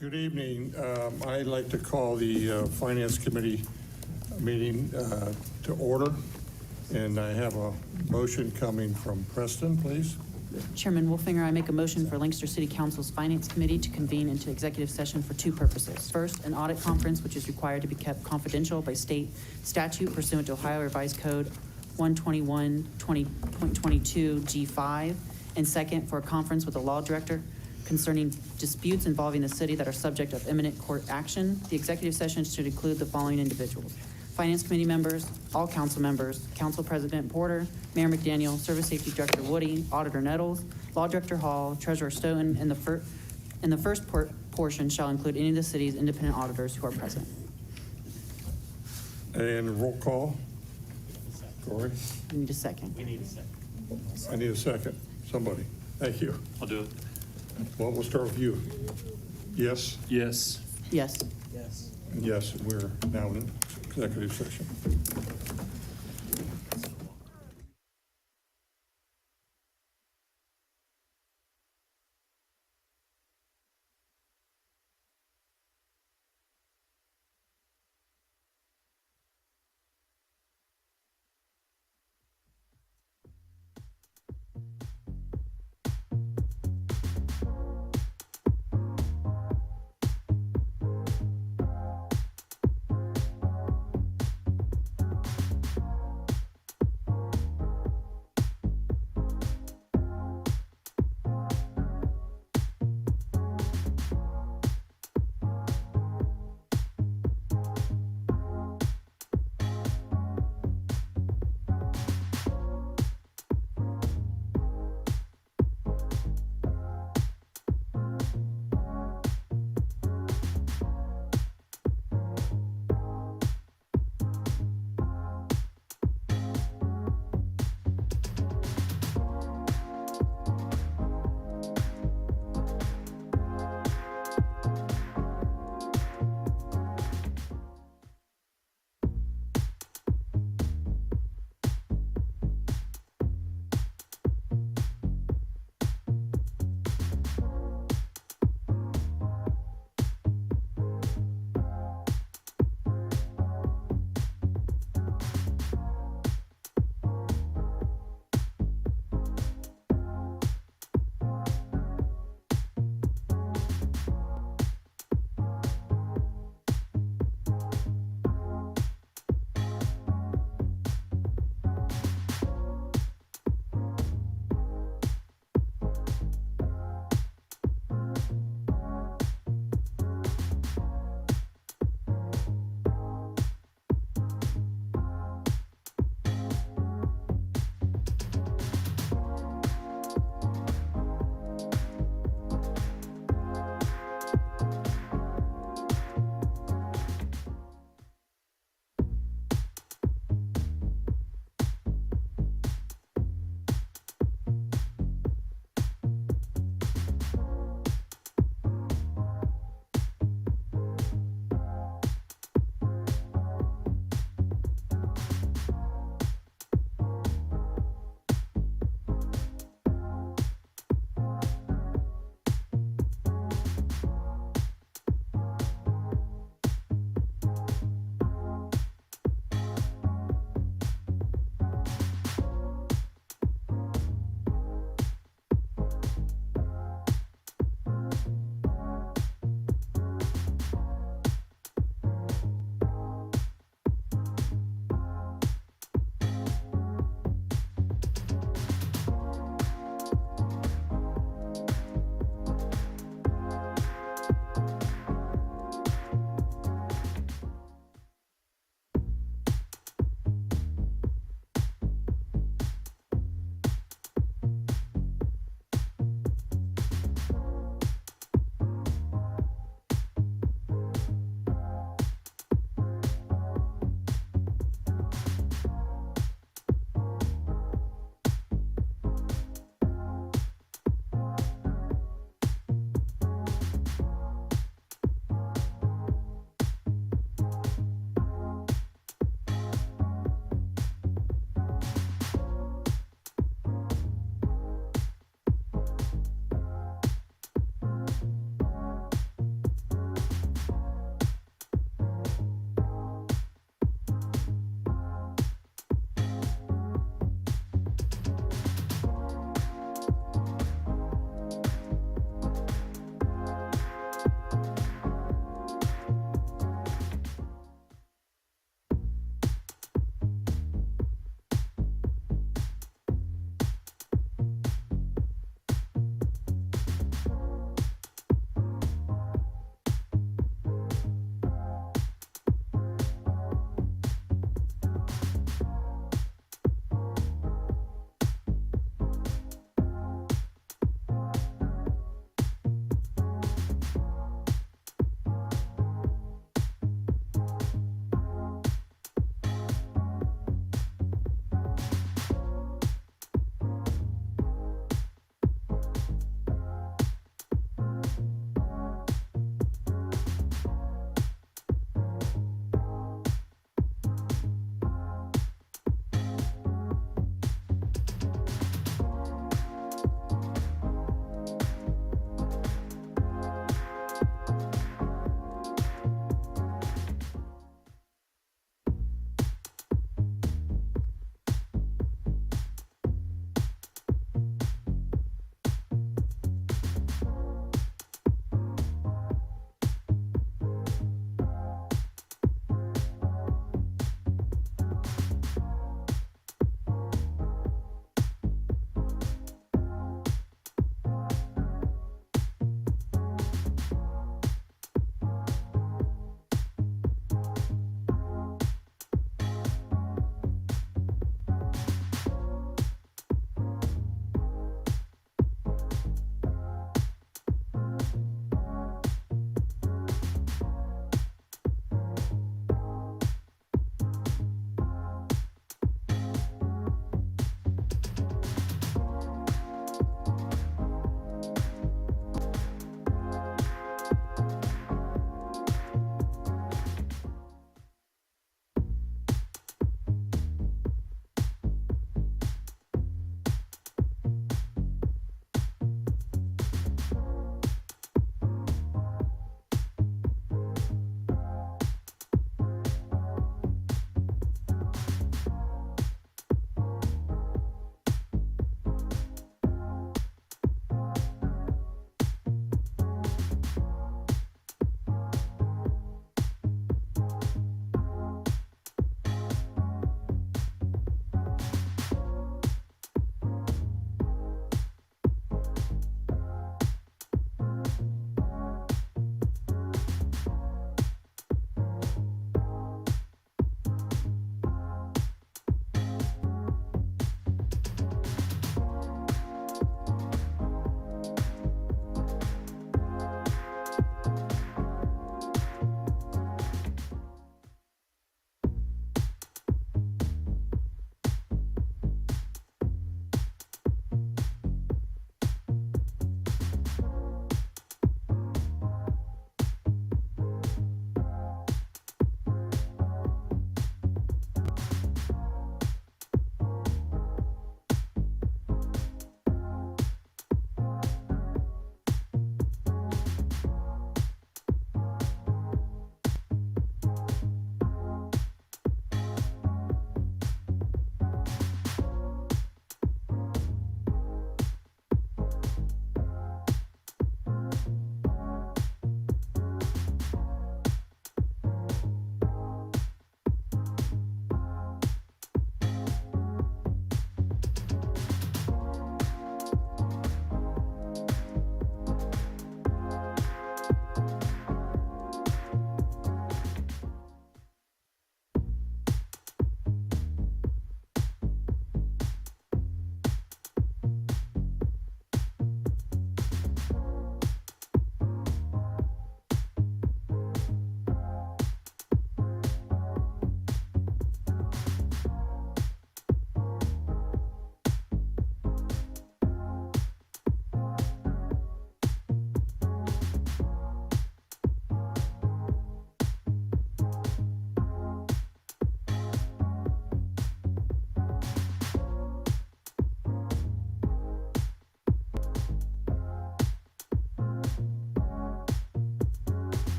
Good evening. I'd like to call the Finance Committee meeting to order. And I have a motion coming from Preston, please. Chairman Wolfinger, I make a motion for Lancaster City Council's Finance Committee to convene into executive session for two purposes. First, an audit conference, which is required to be kept confidential by state statute pursuant to Ohio Revised Code 121.22 G5. And second, for a conference with the law director concerning disputes involving the city that are subject of imminent court action. The executive session should include the following individuals: Finance Committee members, all council members, Council President Porter, Mayor McDaniel, Service Safety Director Woody, Auditor Nettles, Law Director Hall, Treasurer Stoughton, and the first portion shall include any of the city's independent auditors who are present. And roll call. Corey? We need a second. We need a second. I need a second. Somebody. Thank you. I'll do it. Well, we'll start with you. Yes? Yes. Yes. Yes. Yes, we're now in executive session.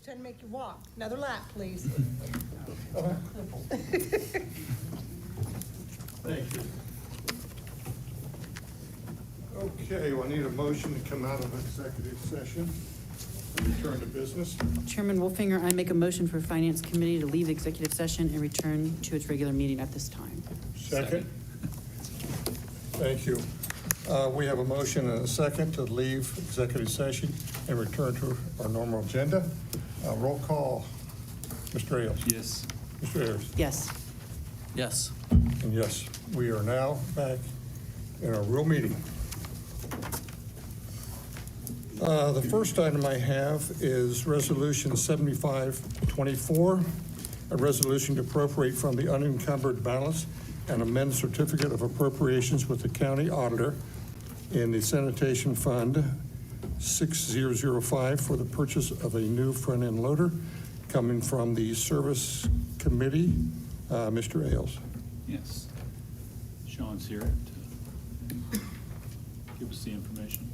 Trying to make you walk. Another lap, please. Thank you. Okay, well, I need a motion to come out of executive session and return to business. Chairman Wolfinger, I make a motion for Finance Committee to leave executive session and return to its regular meeting at this time. Second. Thank you. We have a motion and a second to leave executive session and return to our normal agenda. Roll call. Mr. Ailes. Yes. Mr. Ayers. Yes. Yes. And yes, we are now back in our real meeting. The first item I have is Resolution 7524, a resolution to appropriate from the unencumbered balance and amend certificate of appropriations with the county auditor in the sanitation fund 6005 for the purchase of a new front-end loader coming from the service committee. Mr. Ailes. Yes. Sean's here to give us the information.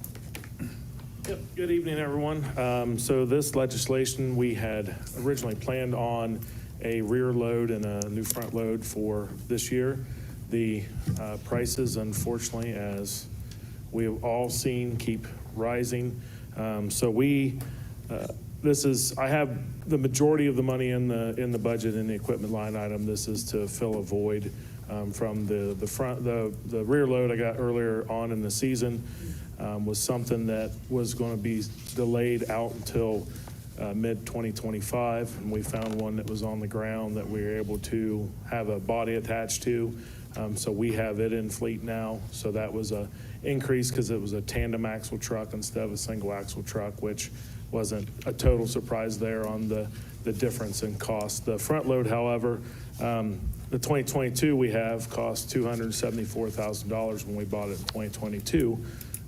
Yep. Good evening, everyone. So this legislation, we had originally planned on a rear load and a new front load for this year. The prices, unfortunately, as we have all seen, keep rising. I have the majority of the money in the budget in the equipment line item. This is to fill a void from the rear load I got earlier on in the season. Was something that was going to be delayed out until mid-2025, and we found one that was on the ground that we were able to have a body attached to. So we have it in fleet now. So that was a increase because it was a tandem axle truck instead of a single axle truck, which wasn't a total surprise there on the difference in cost. The front load, however, the 2022 we have cost $274,000 when we bought it in 2022.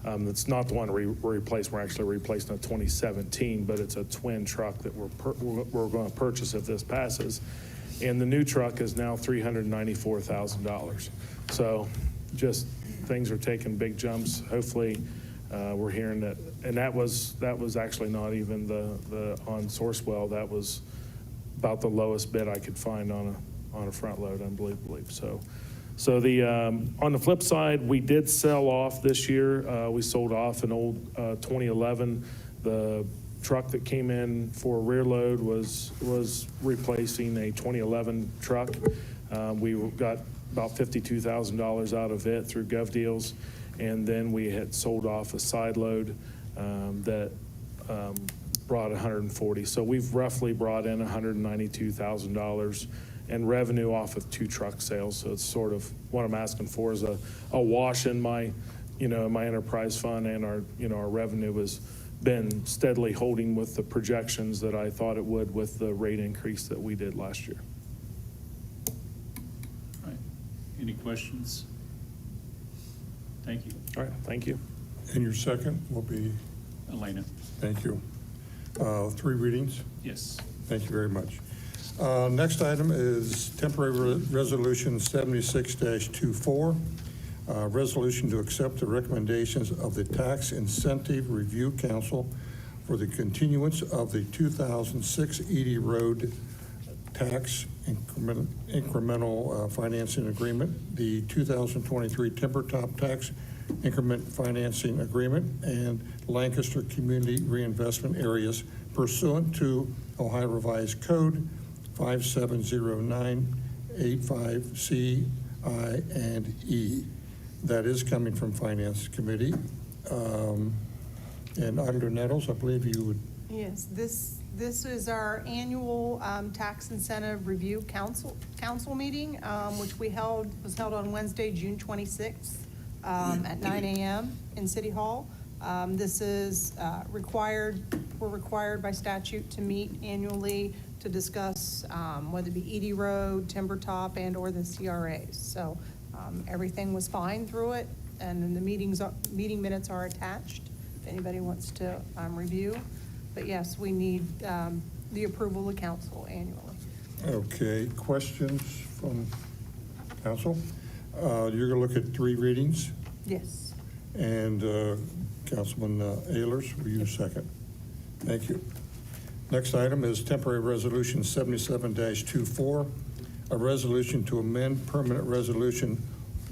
It's not the one we're replacing. We're actually replacing a 2017, but it's a twin truck that we're going to purchase if this passes. And the new truck is now $394,000. So just things are taking big jumps. Hopefully, we're hearing that, and that was actually not even the on Sourcewell. That was about the lowest bid I could find on a front load, unbelievably. So the on the flip side, we did sell off this year. We sold off an old 2011. The truck that came in for rear load was replacing a 2011 truck. We got about $52,000 out of it through Gov Deals, and then we had sold off a side load that brought 140. So we've roughly brought in $192,000 and revenue off of 2 truck sales. So it's sort of what I'm asking for is a wash in my, my enterprise fund, and our revenue has been steadily holding with the projections that I thought it would with the rate increase that we did last year. All right. Any questions? Thank you. All right, thank you. And your second will be, Elena? thank you. 3 readings. Yes. Thank you very much. Next item is temporary resolution 76-24, resolution to accept the recommendations of the Tax Incentive Review Council for the continuance of the 2006 Edie Road tax incremental financing agreement, the 2023 Timber Top tax increment financing agreement, and Lancaster Community Reinvestment Areas pursuant to Ohio Revised Code 570985C, I, and E. That is coming from Finance Committee. And Auditor Nettles, I believe you would. Yes, this is our annual Tax Incentive Review Council meeting, which was held on Wednesday, June 26th at 9 a.m. in City Hall. This is required. We're required by statute to meet annually to discuss whether it be Edie Road, Timber Top, and or the CRAs. So everything was fine through it, and then the meeting minutes are attached if anybody wants to review. But yes, we need the approval of council annually. Okay, questions from council? You're going to look at 3 readings, Yes. and Councilman Ehlers, will you second? Thank you. Next item is temporary resolution 77-24, a resolution to amend permanent resolution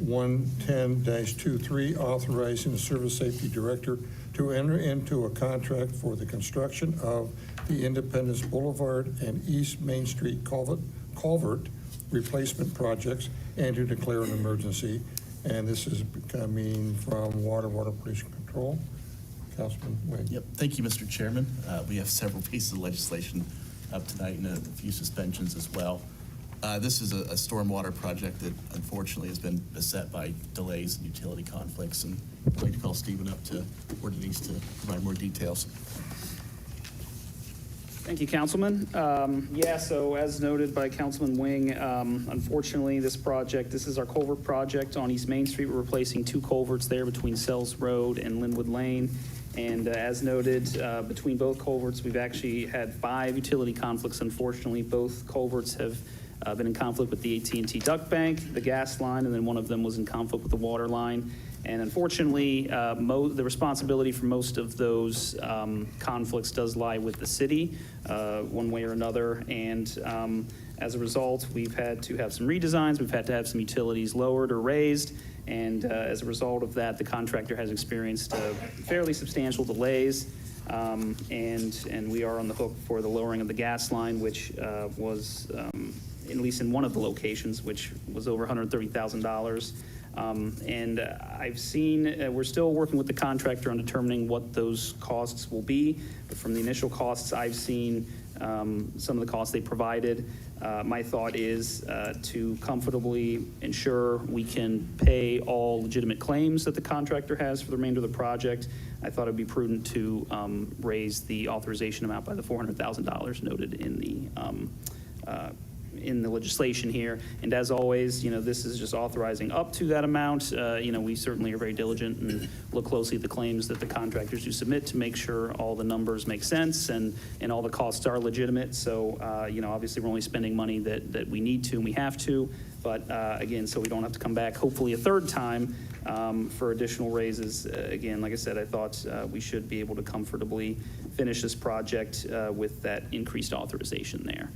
110-23, authorizing the Service Safety Director to enter into a contract for the construction of the Independence Boulevard and East Main Street culvert replacement projects and to declare an emergency. And this is coming from Water Pollution Control. Councilman Wade. Yep, thank you, Mr. Chairman. We have several pieces of legislation up tonight and a few suspensions as well. This is a stormwater project that unfortunately has been beset by delays and utility conflicts, and I'd like to call Stephen up to where he needs to provide more details. Thank you, Councilman. So as noted by Councilman Wing, unfortunately, this is our culvert project on East Main Street. We're replacing two culverts there between Sells Road and Linwood Lane. And as noted, between both culverts, we've actually had 5 utility conflicts. Unfortunately, both culverts have been in conflict with the AT&T duct bank, the gas line, and then one of them was in conflict with the water line. And unfortunately, the responsibility for most of those conflicts does lie with the city, one way or another. And as a result, we've had to have some redesigns. We've had to have some utilities lowered or raised. And as a result of that, the contractor has experienced fairly substantial delays. And we are on the hook for the lowering of the gas line, which was, at least in one of the locations, which was over $130,000. And I've seen, we're still working with the contractor on determining what those costs will be. But from the initial costs I've seen, some of the costs they provided, my thought is to comfortably ensure we can pay all legitimate claims that the contractor has for the remainder of the project. I thought it'd be prudent to raise the authorization amount by the $400,000 noted in the legislation here. And as always, this is just authorizing up to that amount. We certainly are very diligent and look closely at the claims that the contractors do submit to make sure all the numbers make sense and all the costs are legitimate. So, obviously we're only spending money that we need to and we have to. But again, so we don't have to come back hopefully a third time for additional raises. Again, like I said, I thought we should be able to comfortably finish this project with that increased authorization there.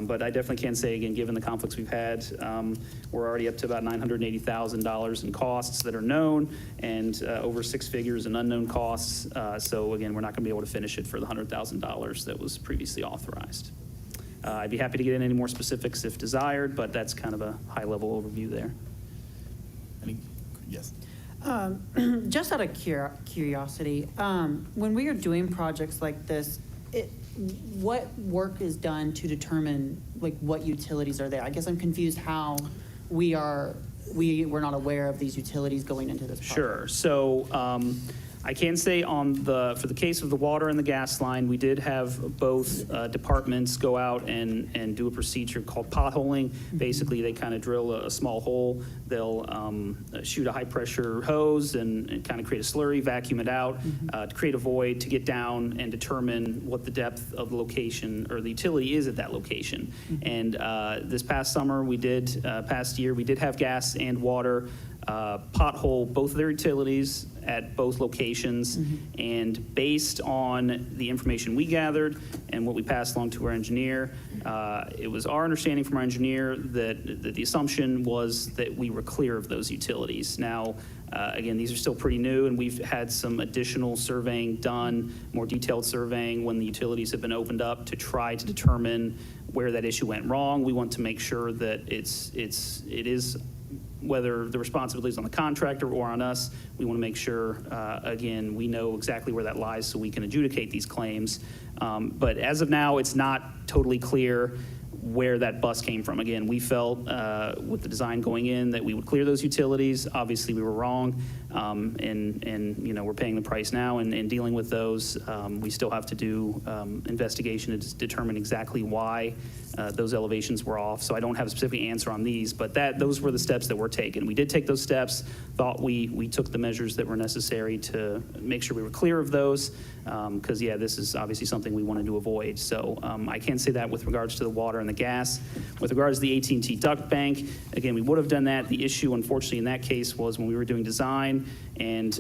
But I definitely can say, again, given the conflicts we've had, we're already up to about $980,000 in costs that are known and over 6 figures in unknown costs. So again, we're not going to be able to finish it for the $100,000 that was previously authorized. I'd be happy to get in any more specifics if desired, but that's kind of a high-level overview there. Yes. Just out of curiosity, when we are doing projects like this, what work is done to determine what utilities are there? I guess I'm confused how we're not aware of these utilities going into this project. Sure. So I can say for the case of the water and the gas line, we did have both departments go out and do a procedure called potholing. Basically, they kind of drill a small hole. They'll shoot a high pressure hose and kind of create a slurry, vacuum it out to create a void to get down and determine what the depth of the location or the utility is at that location. And this past summer, past year, we did have gas and water pothole both of their utilities at both locations. And based on the information we gathered and what we passed along to our engineer, it was our understanding from our engineer that the assumption was that we were clear of those utilities. Now, again, these are still pretty new, and we've had some additional surveying done, more detailed surveying when the utilities have been opened up to try to determine where that issue went wrong. We want to make sure that it is whether the responsibility is on the contractor or on us. We want to make sure, again, we know exactly where that lies so we can adjudicate these claims. But as of now, it's not totally clear where that bus came from. Again, we felt with the design going in that we would clear those utilities. Obviously, we were wrong, and we're paying the price now and dealing with those. We still have to do investigation to determine exactly why those elevations were off. So I don't have a specific answer on these, but those were the steps that were taken. We did take those steps, thought we took the measures that were necessary to make sure we were clear of those. because, yeah, this is obviously something we wanted to avoid. So I can't say that with regards to the water and the gas. With regards to the AT&T duct bank, again, we would have done that. The issue, unfortunately, in that case was when we were doing design, and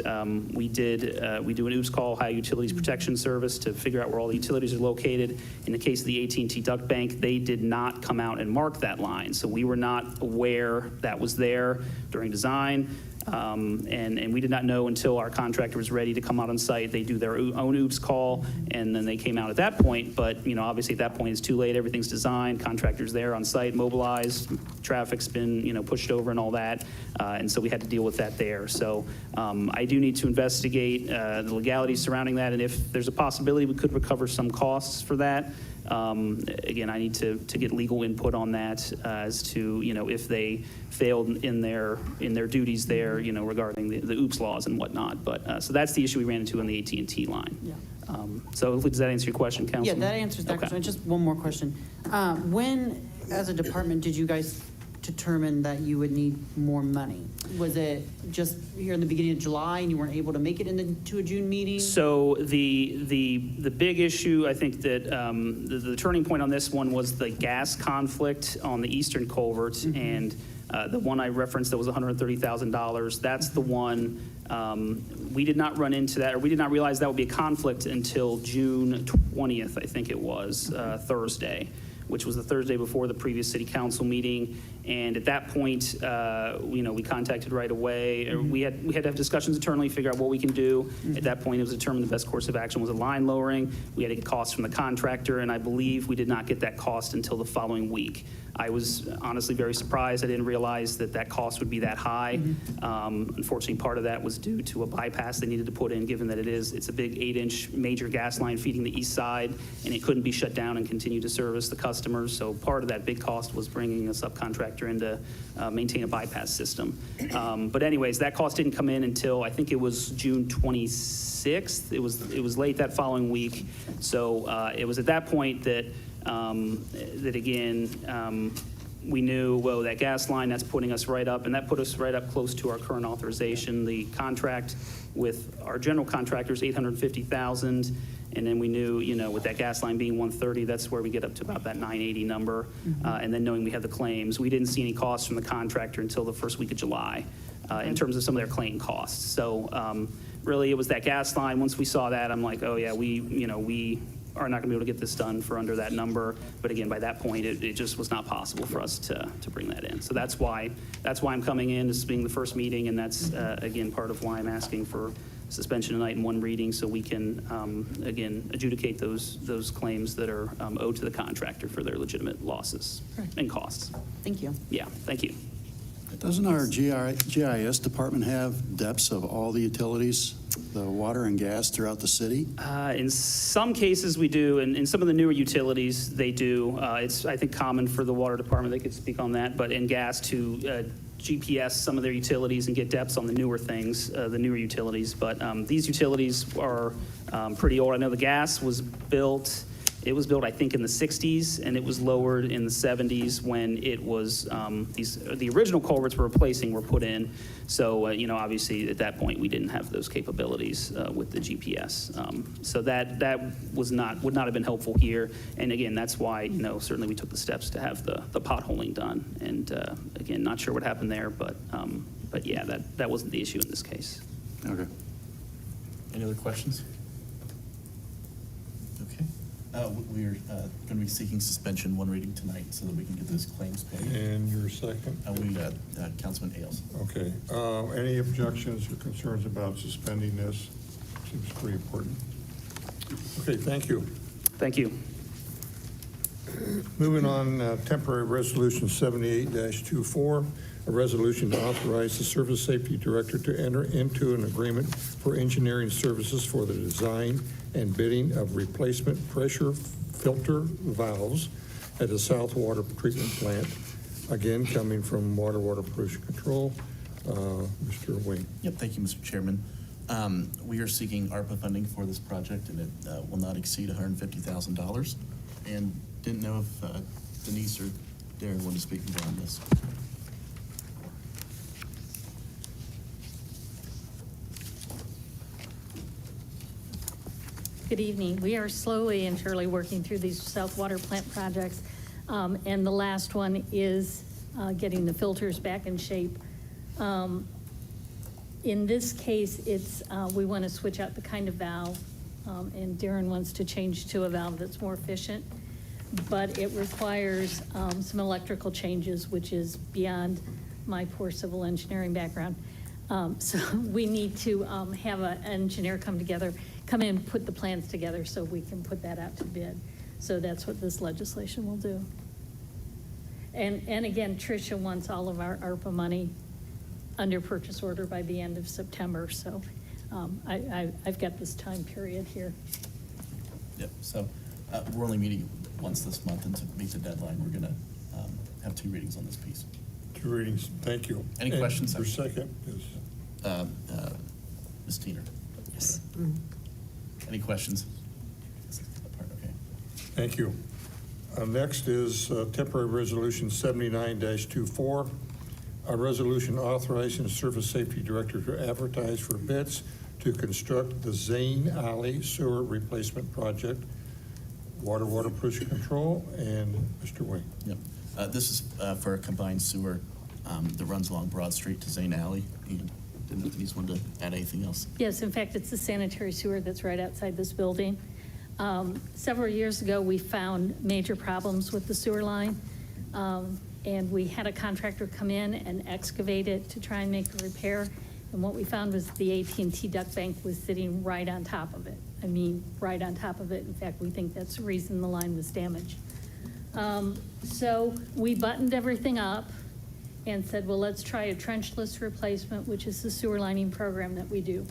we do an OOPS call, High Utilities Protection Service, to figure out where all the utilities are located. In the case of the AT&T duct bank, they did not come out and mark that line, so we were not aware that was there during design. And we did not know until our contractor was ready to come out on site. They do their own OOPS call, and then they came out at that point. But, you know, obviously at that point it's too late. Everything's designed, contractor's there on site, mobilized, traffic's been, you know, pushed over and all that. And so we had to deal with that there. So I do need to investigate the legalities surrounding that, and if there's a possibility we could recover some costs for that. Again, I need to get legal input on that as to, you know, if they failed in their duties there, you know, regarding the OOPS laws and whatnot. But so that's the issue we ran into on the AT&T line. Yeah. So hopefully, does that answer your question, Yeah, Councilman? that answers that Okay. question. Just one more question. When, as a department, did you guys determine that you would need more money? Was it just here in the beginning of July and you weren't able to make it into a June meeting? So the big issue, I think that the turning point on this one was the gas conflict on the eastern culvert, and the one I referenced that was $130,000. That's the one we did not run into that, or we did not realize that would be a conflict until June 20th, I think it was, Thursday, which was the Thursday before the previous city council meeting. And at that point, you know, we contacted right away. Or we had to have discussions internally, figure out what we can do. At that point, it was determined the best course of action was a line lowering. We had to get costs from the contractor, and I believe we did not get that cost until the following week. I was honestly very surprised. I didn't realize that that cost would be that high. Unfortunately, part of that was due to a bypass they needed to put in, given that it's a big 8-inch major gas line feeding the east side, and it couldn't be shut down and continue to service the customers. So part of that big cost was bringing a subcontractor in to maintain a bypass system. But anyways, that cost didn't come in until I think it was June 26th. It was late that following week. So it was at that point that we knew, well, that gas line, that's putting us right up, and that put us right up close to our current authorization. The contract with our general contractor is $850,000, and then we knew, you know, with that gas line being 130, that's where we get up to about that 980 number. And then knowing we had the claims, we didn't see any costs from the contractor until the first week of July in terms of some of their claim costs. So really, it was that gas line. Once we saw that, I'm like, oh yeah, we are not going to be able to get this done for under that number. But again, by that point, it just was not possible for us to bring that in. So that's why I'm coming in, this being the first meeting, and that's, again, part of why I'm asking for suspension tonight in one reading, so we can, again, adjudicate those claims that are owed to the contractor for their legitimate losses and costs. Thank you. Yeah, thank you. Doesn't our GIS department have depths of all the utilities, the water and gas throughout the city? In some cases, we do, and in some of the newer utilities, they do. It's, I think, common for the water department, they could speak on that, but in gas to GPS some of their utilities and get depths on the newer things, the newer utilities. But these utilities are pretty old. I know the gas was built, I think, in the 60s, and it was lowered in the 70s when it was, the original culverts we're replacing were put in. So, you know, obviously at that point, we didn't have those capabilities with the GPS. So that would not have been helpful here. And again, that's why, you know, certainly we took the steps to have the potholing done. And again, not sure what happened there, but yeah, that wasn't the issue in this case. Okay. Any other questions? Okay. We're going to be seeking suspension one reading tonight so that we can get those claims paid. And your second? Councilman Ailes. Okay. Any objections or concerns about suspending this? Seems pretty important. Okay, thank you. Thank you. Moving on, temporary resolution 78-24, a resolution to authorize the Service Safety Director to enter into an agreement for engineering services for the design and bidding of replacement pressure filter valves at the South Water Treatment Plant. Again, coming from Water Pollution Control, Mr. Wayne. Yep, thank you, Mr. Chairman. We are seeking ARPA funding for this project, and it will not exceed $150,000. And didn't know if Denise or Darren wanted to speak more on this. Good evening. We are slowly and surely working through these South Water Plant projects. And the last one is getting the filters back in shape. In this case, it's, we want to switch out the kind of valve, and Darren wants to change to a valve that's more efficient. But it requires some electrical changes, which is beyond my poor civil engineering background. So we need to have an engineer come in, put the plans together so we can put that out to bid. So that's what this legislation will do. And again, Tricia wants all of our ARPA money under purchase order by the end of September. So I've got this time period here. Yep, so we're only meeting once this month, and to meet the deadline, we're going to have 2 readings on this piece. 2 readings, thank you. Any And questions? Your second is, Ms. Teener? Yes. Any questions? Okay. thank you. Next is temporary resolution 79-24, a resolution authorizing the Surface Safety Director to advertise for bids to construct the Zane Alley Sewer Replacement Project, water pressure control, and Mr. Wayne. Yep. This is for a combined sewer that runs along Broad Street to Zane Alley. And didn't know if Denise wanted to add anything else. Yes, in fact, it's the sanitary sewer that's right outside this building. Several years ago, we found major problems with the sewer line, and we had a contractor come in and excavate it to try and make a repair. And what we found was the AT&T duct bank was sitting right on top of it. I mean, right on top of it. In fact, we think that's the reason the line was damaged. So we buttoned everything up and said, well, let's try a trenchless replacement, which is the sewer lining program that we do.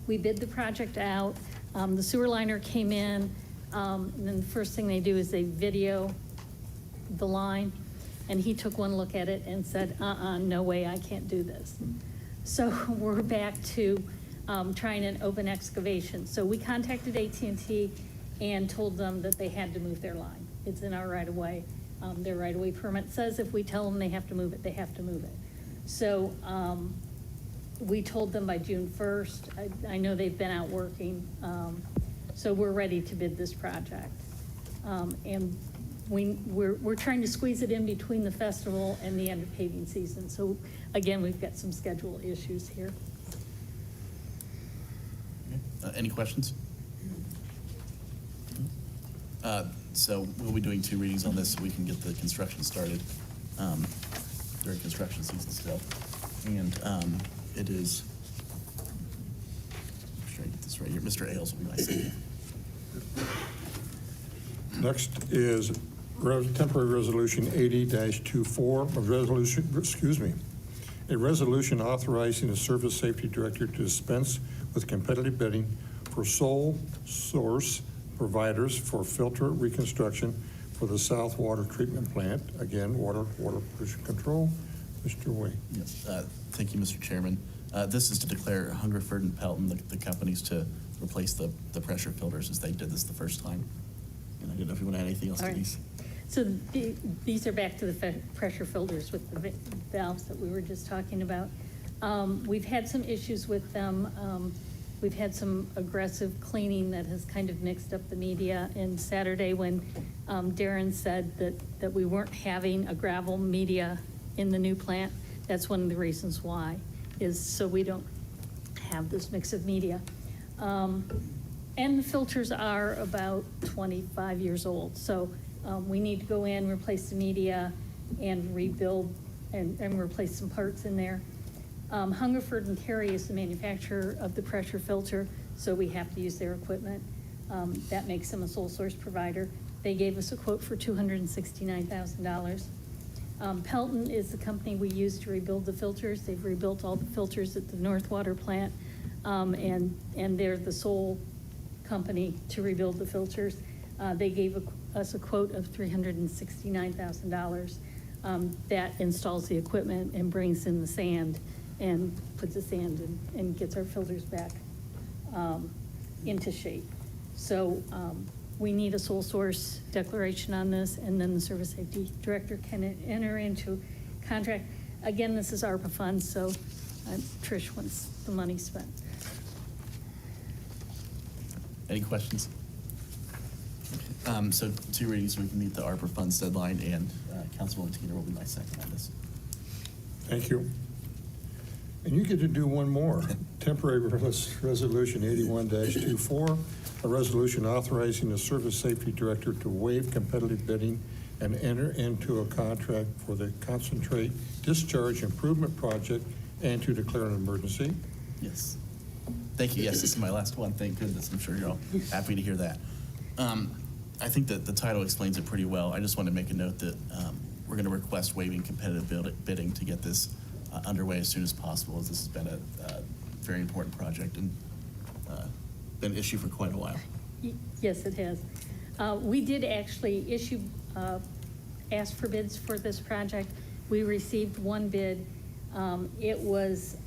We bid the project out. The sewer liner came in, and then the first thing they do is they video the line. And he took one look at it and said, no way, I can't do this. So we're back to trying an open excavation. So we contacted AT&T and told them that they had to move their line. It's in our right-of-way. Their right-of-way permit says if we tell them they have to move it, they have to move it. So we told them by June 1st. I know they've been out working. So we're ready to bid this project. And we're trying to squeeze it in between the festival and the end of paving season. So again, we've got some schedule issues here. Okay. Any questions? So we'll be doing 2 readings on this so we can get the construction started during construction season still. And it is, I'm sure I get this right here, Mr. Ailes will be my second. Next is temporary resolution 80-24, a resolution authorizing the Surface Safety Director to dispense with competitive bidding for sole source providers for filter reconstruction for the South Water Treatment Plant. Again, water pollution control. Mr. Wayne. Yes, thank you, Mr. Chairman. This is to declare Hungerford and Pelton, the companies, to replace the pressure filters as they did this the first time. And I didn't know if you want to add anything else, All right. Denise. So these are back to the pressure filters with the valves that we were just talking about. We've had some issues with them. We've had some aggressive cleaning that has kind of mixed up the media. And Saturday, when Darren said that we weren't having a gravel media in the new plant, that's one of the reasons why, is so we don't have this mix of media. And the filters are about 25 years old. So we need to go in, replace the media, and rebuild and replace some parts in there. Hungerford and Terry is the manufacturer of the pressure filter, so we have to use their equipment. That makes them a sole source provider. They gave us a quote for $269,000. Pelton is the company we use to rebuild the filters. They've rebuilt all the filters at the North Water plant, and they're the sole company to rebuild the filters. They gave us a quote of $369,000. That installs the equipment and brings in the sand and puts the sand in and gets our filters back into shape. So we need a sole source declaration on this, and then the Service Safety Director can enter into contract. Again, this is ARPA funds, so Trish wants the money spent. Any questions? So 2 readings, we can meet the ARPA funds deadline, and Councilwoman Teeter will be my second on this. Thank you. And you get to do one more. Temporary Resolution 81-24, a resolution authorizing the Service Safety Director to waive competitive bidding and enter into a contract for the concentrate discharge improvement project and to declare an emergency. Yes. Thank you. Yes, this is my last one. Thank goodness. I'm sure you're all happy to hear that. I think that the title explains it pretty well. I just want to make a note that we're going to request waiving competitive bidding to get this underway as soon as possible, as this has been a very important project and been an issue for quite a while. Yes, it has. We did actually ask for bids for this project. We received one bid. It was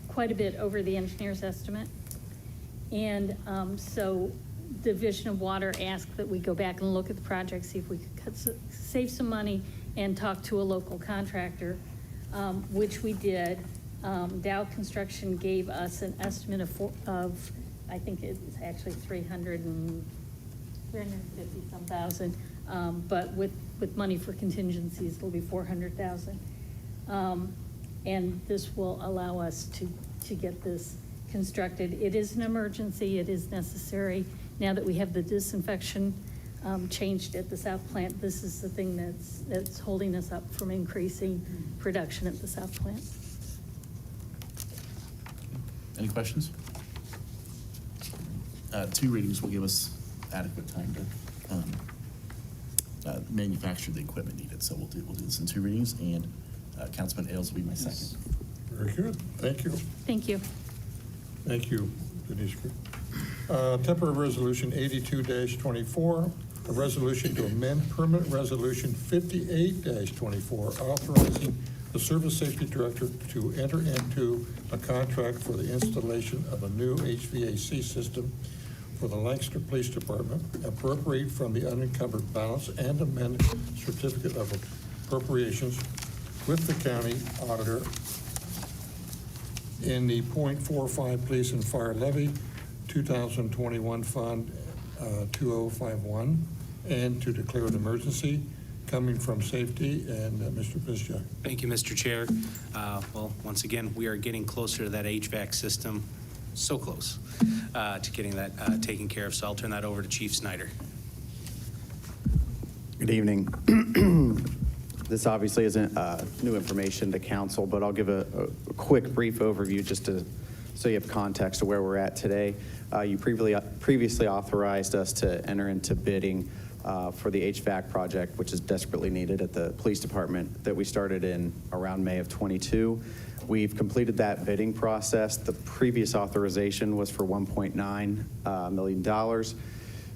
quite a bit over the engineer's estimate. And so Division of Water asked that we go back and look at the project, see if we could save some money and talk to a local contractor, which we did. Dow Construction gave us an estimate of I think it's actually 350-some thousand, but with money for contingencies, it'll be 400,000. And this will allow us to get this constructed. It is an emergency. It is necessary. Now that we have the disinfection changed at the South Plant, this is the thing that's holding us up from increasing production at the South Plant. Any questions? 2 readings will give us adequate time to manufacture the equipment needed. So we'll do this in 2 readings, and Councilman Ailes will be my second. Very good. Thank you. Thank you. Thank you, Denise. Temporary Resolution 82-24, a resolution to amend Permanent Resolution 58-24, authorizing the Service Safety Director to enter into a contract for the installation of a new HVAC system for the Lancaster Police Department, appropriate from the unencumbered balance, and amend certificate of appropriations with the county auditor in the .45 Police and Fire Levy 2021 Fund 2051, and to declare an emergency coming from safety. And Mr. Pizchak. Thank you, Mr. Chair. Well, once again, we are getting closer to that HVAC system, so close to getting that taken care of. So I'll turn that over to Chief Snyder. Good evening. This obviously isn't new information to council, but I'll give a quick, brief overview just so you have context of where we're at today. You previously authorized us to enter into bidding for the HVAC project, which is desperately needed at the police department, that we started in around May of 22. We've completed that bidding process. The previous authorization was for $1.9 million.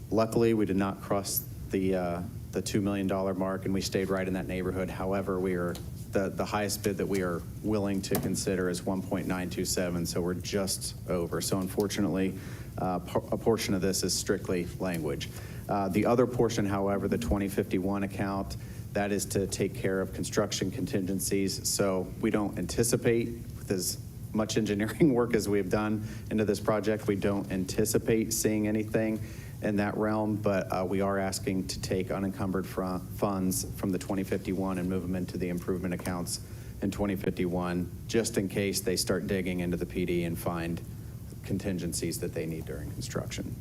Luckily, we did not cross the $2 million mark, and we stayed right in that neighborhood. However, we are the highest bid that we are willing to consider is 1.927, so we're just over. So unfortunately, a portion of this is strictly language. The other portion, however, the 2051 account, that is to take care of construction contingencies. So we don't anticipate, with as much engineering work as we've done into this project, we don't anticipate seeing anything in that realm, but we are asking to take unencumbered funds from the 2051 and move them into the improvement accounts in 2051, just in case they start digging into the PD and find contingencies that they need during construction.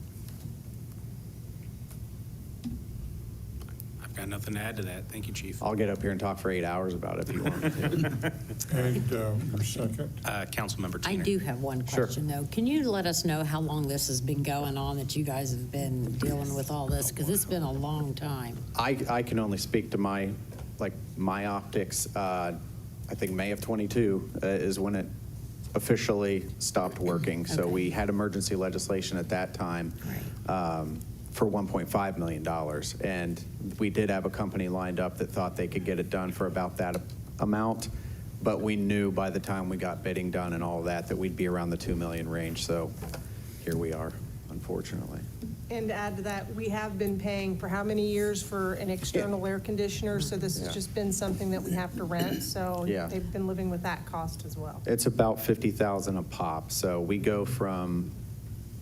I've got nothing to add to that. Thank you, Chief. I'll get up here and talk for 8 hours about it if you want me to. And your second? Councilmember I Teener. do have one Sure. question, though. Can you let us know how long this has been going on, that you guys have been dealing with all this? Because it's been a long time. I can only speak to my optics. I think May of 22 is when it officially stopped working. So Okay. we had emergency legislation at that time. Right. For $1.5 million. And we did have a company lined up that thought they could get it done for about that amount. But we knew by the time we got bidding done and all that we'd be around the 2 million range. So here we are, unfortunately. And to add to that, we have been paying for how many years for an external air conditioner? So this Yeah. has just been something that we have to rent. So Yeah. they've been living with that cost as well. It's about $50,000 a pop. So we go from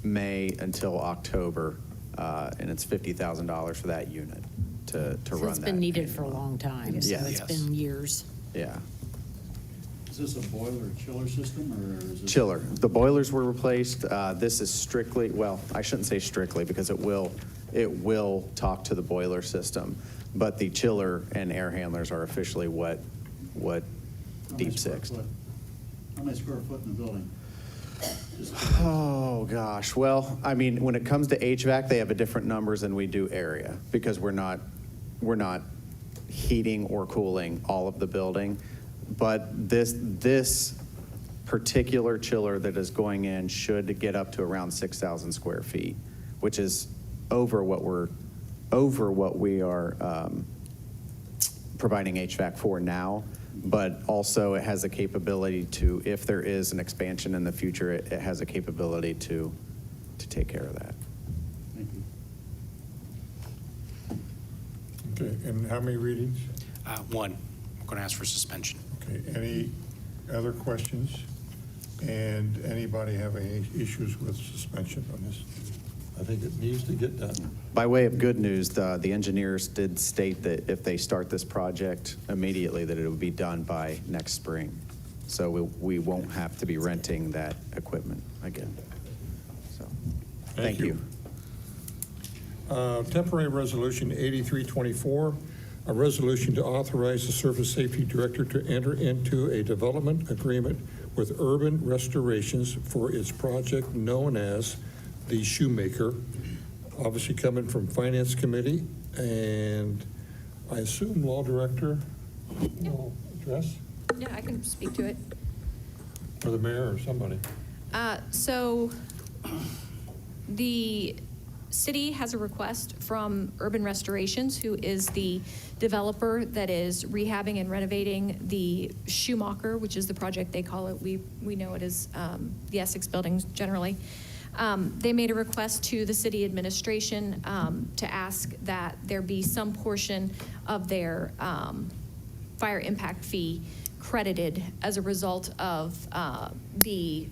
May until October, and it's $50,000 for that unit to run that. So it's been needed for a long time, so Yeah. it's Yes. been years. Yeah. Is this a boiler chiller system, or is it? Chiller. The boilers were replaced. This is strictly, well, I shouldn't say strictly because it will talk to the boiler system. But the chiller and air handlers are officially what Deep Six. How many square foot in the building? Oh, gosh. Well, I mean, when it comes to HVAC, they have a different numbers than we do area because we're not heating or cooling all of the building. But this particular chiller that is going in should get up to around 6,000 square feet, which is over what we are providing HVAC for now. But also it has a capability to, if there is an expansion in the future, it has a capability to take care of that. Thank you. Okay, and how many readings? One. I'm going to ask for suspension. Okay, any other questions? And anybody have any issues with suspension on this? I think it needs to get done. By way of good news, the engineers did state that if they start this project immediately, that it will be done by next spring. So we won't have to be renting that equipment again. So, thank you. Temporary Resolution 8324, a resolution to authorize the Surface Safety Director to enter into a development agreement with Urban Restorations for its project known as the Shoemaker, obviously coming from Finance Committee, and I assume Law Director will address, Yeah, I can speak to it. or the mayor or somebody. So the city has a request from Urban Restorations, who is the developer that is rehabbing and renovating the Shoemaker, which is the project they call it. We know it as the Essex buildings generally. They made a request to the city administration to ask that there be some portion of their fire impact fee credited as a result of the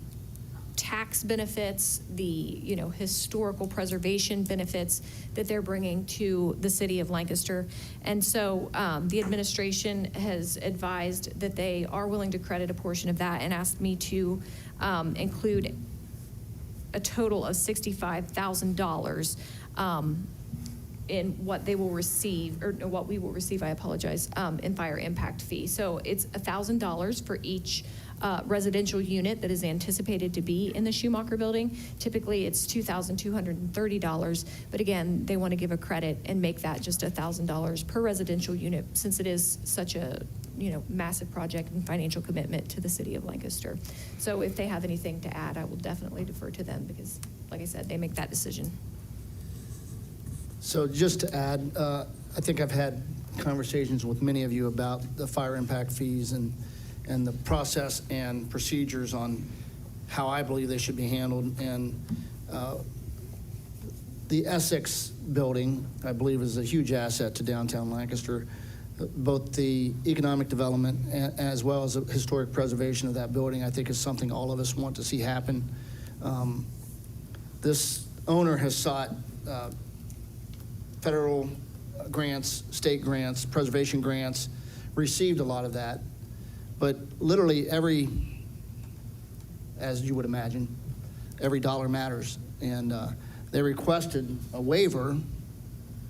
tax benefits, the historical preservation benefits that they're bringing to the city of Lancaster. And so the administration has advised that they are willing to credit a portion of that and asked me to include a total of $65,000 in what they will receive, or no, what we will receive, I apologize, in fire impact fee. So it's $1,000 for each residential unit that is anticipated to be in the Schumacher building. Typically, it's $2,230, but again, they want to give a credit and make that just $1,000 per residential unit, since it is such a massive project and financial commitment to the city of Lancaster. So if they have anything to add, I will definitely defer to them because, like I said, they make that decision. So just to add, I think I've had conversations with many of you about the fire impact fees and the process and procedures on how I believe they should be handled. And the Essex building, I believe, is a huge asset to downtown Lancaster. Both the economic development as well as the historic preservation of that building, I think, is something all of us want to see happen. This owner has sought federal grants, state grants, preservation grants, received a lot of that. But literally as you would imagine, every dollar matters. And they requested a waiver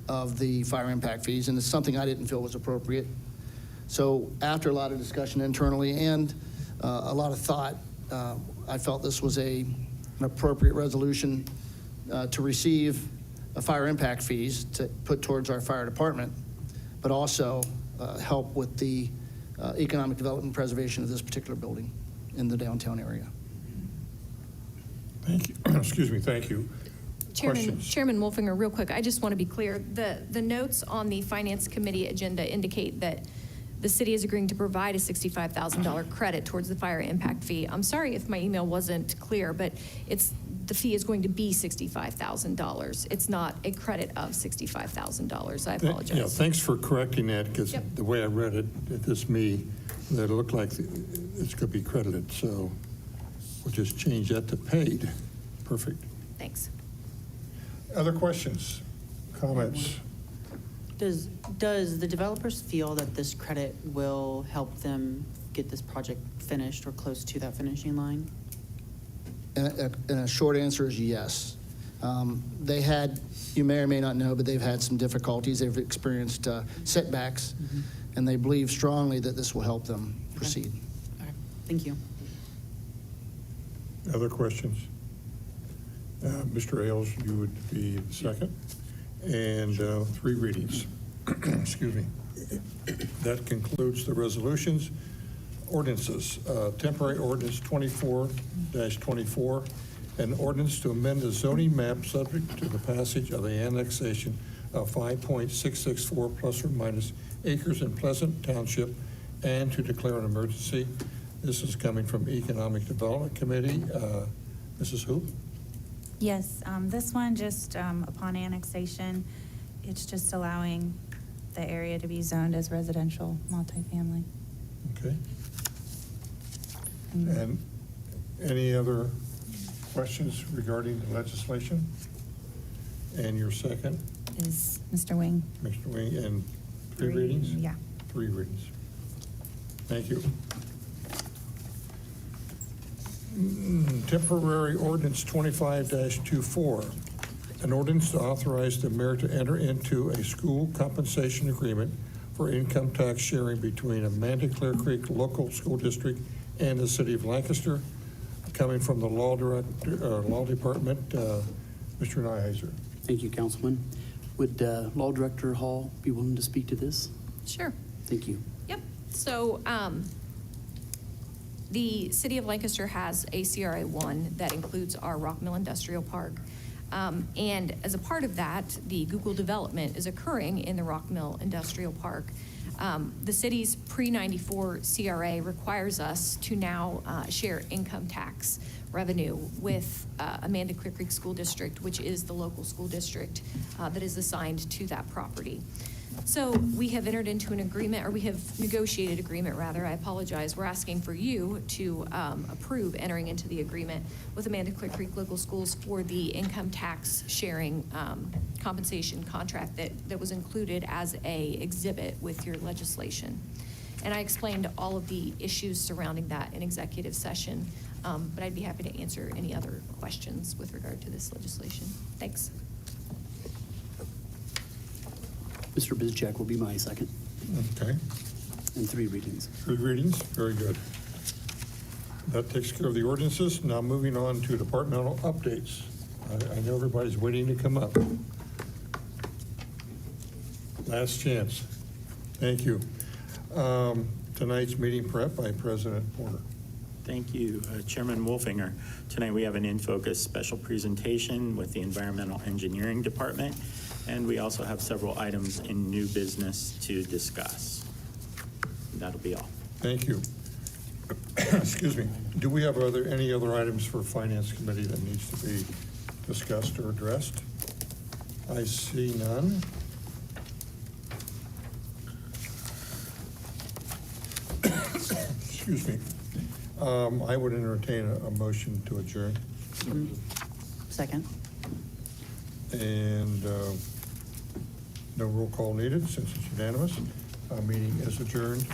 of the fire impact fees, and it's something I didn't feel was appropriate. So after a lot of discussion internally and a lot of thought, I felt this was an appropriate resolution to receive fire impact fees to put towards our fire department, but also help with the economic development and preservation of this particular building in the downtown area. Thank you. Excuse me, thank you. Questions? Chairman Wolfinger, real quick, I just want to be clear. The notes on the Finance Committee agenda indicate that the city is agreeing to provide a $65,000 credit towards the fire impact fee. I'm sorry if my email wasn't clear, but the fee is going to be $65,000. It's not a credit of $65,000. I apologize. Yeah, thanks for correcting that, because Yep. the way I read it, this me, that it looked like it's going to be credited, so we'll just change that to paid. Perfect. Thanks. Other questions, comments? Does the developers feel that this credit will help them get this project finished or close to that finishing line? And a short answer is yes. They had, you may or may not know, but they've had some difficulties. They've experienced setbacks, and they believe strongly that this will help them proceed. Okay, thank you. Other questions? Mr. Ailes, you would be the second. And 3 readings. Excuse me. That concludes the resolutions. Ordinances, temporary ordinance 24-24, an ordinance to amend the zoning map subject to the passage of the annexation of 5.664 plus or minus acres in Pleasant Township and to declare an emergency. This is coming from Economic Development Committee. Mrs. Hoop? Yes, this one just upon annexation, it's just allowing the area to be zoned as residential multifamily. Okay. And any other questions regarding the legislation? And your second, Is Mr. Wing? Mr. Wing, and 3 readings? Yeah. 3 readings. Thank you. Temporary ordinance 25-24, an ordinance to authorize the mayor to enter into a school compensation agreement for income tax sharing between Amanda Clear Creek Local School District and the City of Lancaster. Coming from the Law Department, Mr. Nyheiser. Thank you, Councilman. Would Law Director Hall be willing to speak to this? Sure. Thank you. Yep. So the City of Lancaster has a CRA 1 that includes our Rock Mill Industrial Park. And as a part of that, the Google development is occurring in the Rock Mill Industrial Park. The city's pre-94 CRA requires us to now share income tax revenue with Amanda Clear Creek School District, which is the local school district that is assigned to that property. So we have entered into an agreement, or we have negotiated agreement rather, I apologize. We're asking for you to approve entering into the agreement with Amanda Clear Creek Local Schools for the income tax sharing compensation contract that was included as a exhibit with your legislation. And I explained all of the issues surrounding that in executive session, but I'd be happy to answer any other questions with regard to this legislation. Thanks. Mr. Bizjack will be my second. Okay. And 3 readings. 3 readings, very good. That takes care of the ordinances. Now moving on to departmental updates. I know everybody's waiting to come up. Last chance. Thank you. Tonight's meeting prep by President Porter. Thank you, Chairman Wolfinger. Tonight we have an in-focus special presentation with the Environmental Engineering Department, and we also have several items in new business to discuss. That'll be all. Thank you. Excuse me. Do we have any other items for Finance Committee that needs to be discussed or addressed? I see none. Excuse me. I would entertain a motion to adjourn. Second. And no roll call needed since it's unanimous. Our meeting is adjourned.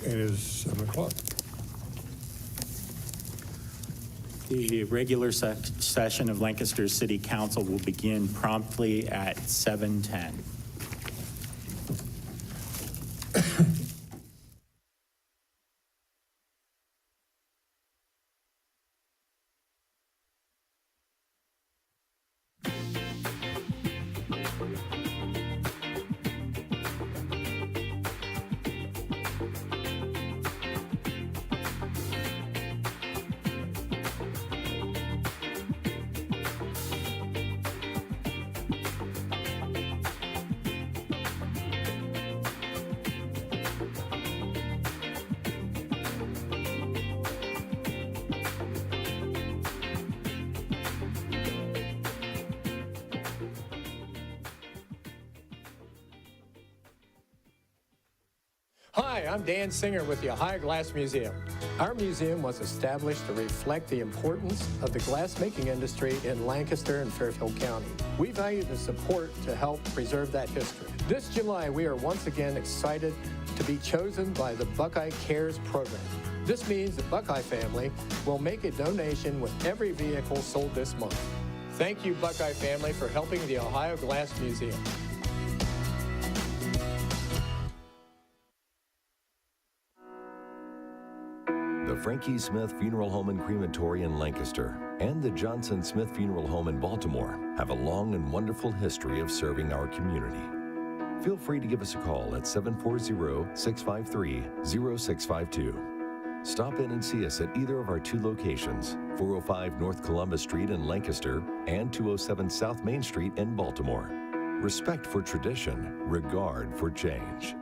It is 7 o'clock. The regular session of Lancaster City Council will begin promptly at 7:10. Hi, I'm Dan Singer with the Ohio Glass Museum. Our museum was established to reflect the importance of the glassmaking industry in Lancaster and Fairfield County. We value the support to help preserve that history. This July, we are once again excited to be chosen by the Buckeye Cares program. This means the Buckeye family will make a donation with every vehicle sold this month. Thank you, Buckeye family, for helping the Ohio Glass Museum. The Frankie Smith Funeral Home and Crematory in Lancaster and the Johnson Smith Funeral Home in Baltimore have a long and wonderful history of serving our community. Feel free to give us a call at 740-653-0652. Stop in and see us at either of our two locations, 405 North Columbus Street in Lancaster and 207 South Main Street in Baltimore. Respect for tradition, regard for change.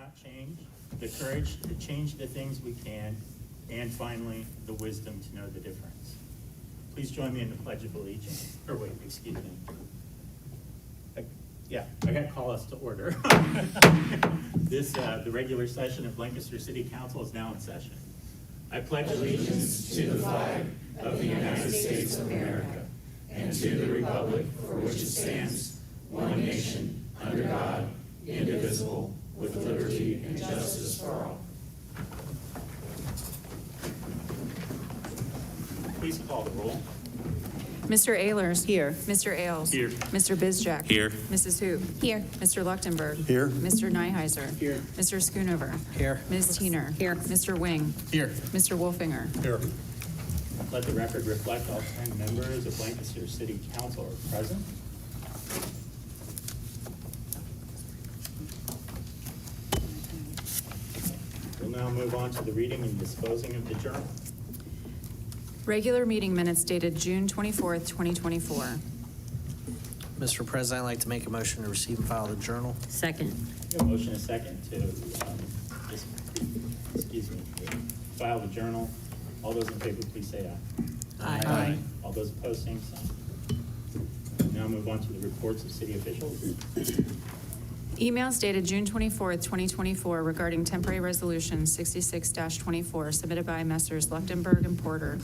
cannot change, the courage to change the things we can, and finally, the wisdom to know the difference. Please join me in the Pledge of Allegiance. Or wait, excuse me. I got to call us to order. The regular session of Lancaster City Council is now in session. I pledge allegiance to the flag of the United States of America and to the republic for which it stands, one nation, under God, indivisible, with liberty and justice for all. Please call the roll. Mr. Ehlers. Here. Mr. Ailes. Here. Mr. Bizjack. Here. Mrs. Hoop. Here. Mr. Luchtenberg. Here. Mr. Nyheiser. Here. Mr. Schoonover. Here. Ms. Teener. Here. Mr. Wing. Here. Mr. Wolfinger. Here. Let the record reflect all 10 members of Lancaster City Council are present. We'll now move on to the reading and disposing of the journal. Regular meeting minutes dated June 24th, 2024. Mr. President, I'd like to make a motion to receive and file the journal. Second. A motion and a second to, file the journal. All those in favor, please say aye. Aye. All those opposed, same sign. Now move on to the reports of city officials. Emails dated June 24th, 2024 regarding temporary resolution 66-24 submitted by Messrs. Luchtenberg and Porter.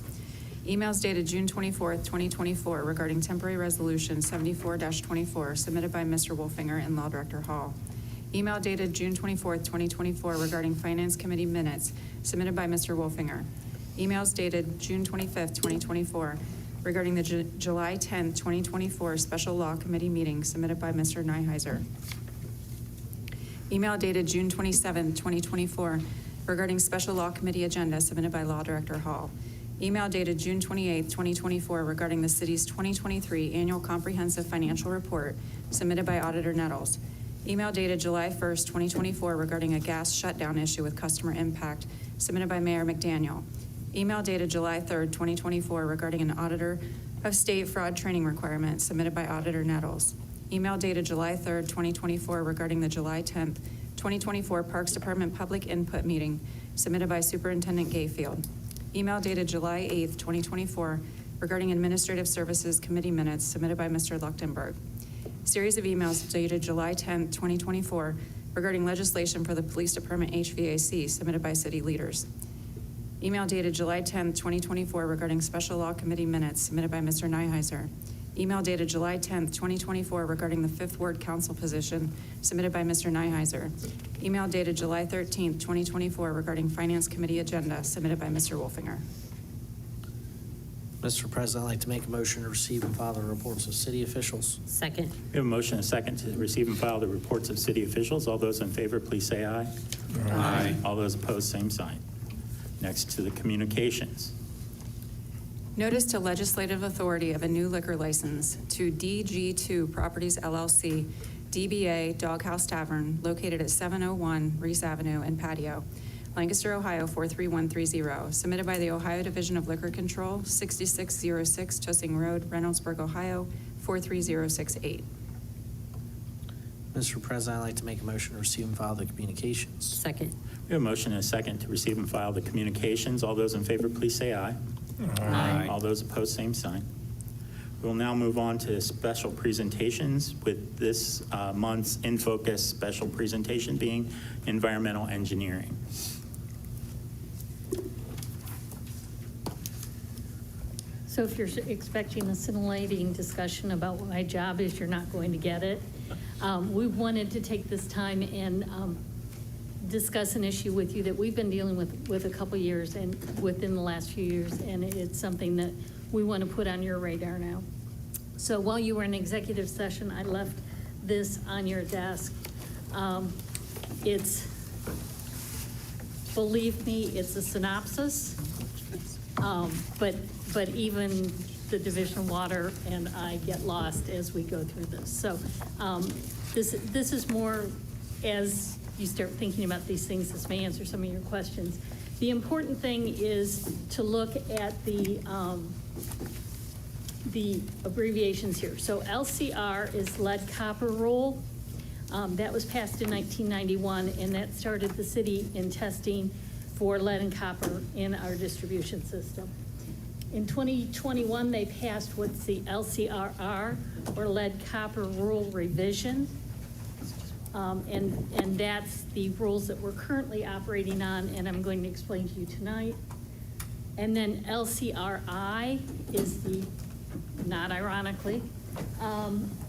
Emails dated June 24th, 2024 regarding temporary resolution 74-24 submitted by Mr. Wolfinger and Law Director Hall. Email dated June 24th, 2024 regarding Finance Committee minutes submitted by Mr. Wolfinger. Emails dated June 25th, 2024 regarding the July 10th, 2024 Special Law Committee meeting submitted by Mr. Nyheiser. Email dated June 27, 2024, regarding Special Law Committee agenda submitted by Law Director Hall. Email dated June 28, 2024, regarding the city's 2023 Annual Comprehensive Financial Report submitted by Auditor Nettles. Email dated July 1st, 2024, regarding a gas shutdown issue with customer impact submitted by Mayor McDaniel. Email dated July 3rd, 2024, regarding an Auditor of State fraud training requirement submitted by Auditor Nettles. Email dated July 3rd, 2024 regarding the July 10th, 2024 Parks Department Public Input Meeting submitted by Superintendent Gayfield. Email dated July 8th, 2024 regarding Administrative Services Committee minutes submitted by Mr. Luchtenberg. Series of emails dated July 10th, 2024 regarding legislation for the Police Department HVAC submitted by city leaders. Email dated July 10th, 2024 regarding Special Law Committee minutes submitted by Mr. Nyheiser. Email dated July 10th, 2024 regarding the 5th Ward Council position submitted by Mr. Nyheiser. Email dated July 13th, 2024 regarding Finance Committee agenda submitted by Mr. Wolfinger. Mr. President, I'd like to make a motion to receive and file the reports of city officials. Second. We have a motion and a second to receive and file the reports of city officials. All those in favor, please say aye. Aye. All those opposed, same sign. Next to the communications. Notice to legislative authority of a new liquor license to DG2 Properties LLC, DBA Doghouse Tavern, located at 701 Reese Avenue and Patio, Lancaster, Ohio 43130, submitted by the Ohio Division of Liquor Control, 6606 Tussing Road, Reynoldsburg, Ohio 43068. Mr. President, I'd like to make a motion to receive and file the communications. Second. We have a motion and a second to receive and file the communications. All those in favor, please say aye. Aye. All those opposed, same sign. We'll now move on to special presentations, with this month's In Focus special presentation being environmental engineering. So if you're expecting a scintillating discussion about what my job is, you're not going to get it. We wanted to take this time and discuss an issue with you that we've been dealing with a couple years and within the last few years, and it's something that we want to put on your radar now. So while you were in executive session, I left this on your desk. Believe me, it's a synopsis, but even the Division of Water and I get lost as we go through this. So this is more as you start thinking about these things. This may answer some of your questions. The important thing is to look at the abbreviations here. So LCR is lead copper rule. That was passed in 1991, and that started the city in testing for lead and copper in our distribution system. In 2021, they passed what's the LCRR, or lead copper rule revision. And that's the rules that we're currently operating on, and I'm going to explain to you tonight. And then LCRI is the, not ironically,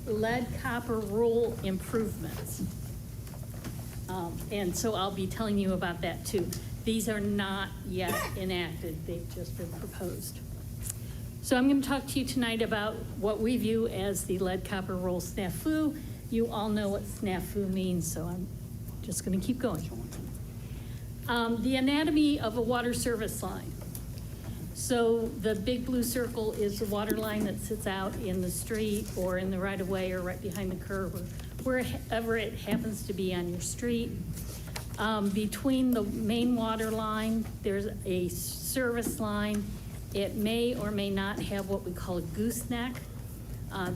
lead copper rule improvements. And so I'll be telling you about that too. These are not yet enacted, they've just been proposed. So I'm going to talk to you tonight about what we view as the lead copper rule snafu. You all know what snafu means, so I'm just going to keep going. The anatomy of a water service line. So the big blue circle is the water line that sits out in the street or in the right-of-way or right behind the curb or wherever it happens to be on your street. Between the main water line, there's a service line. It may or may not have what we call a gooseneck.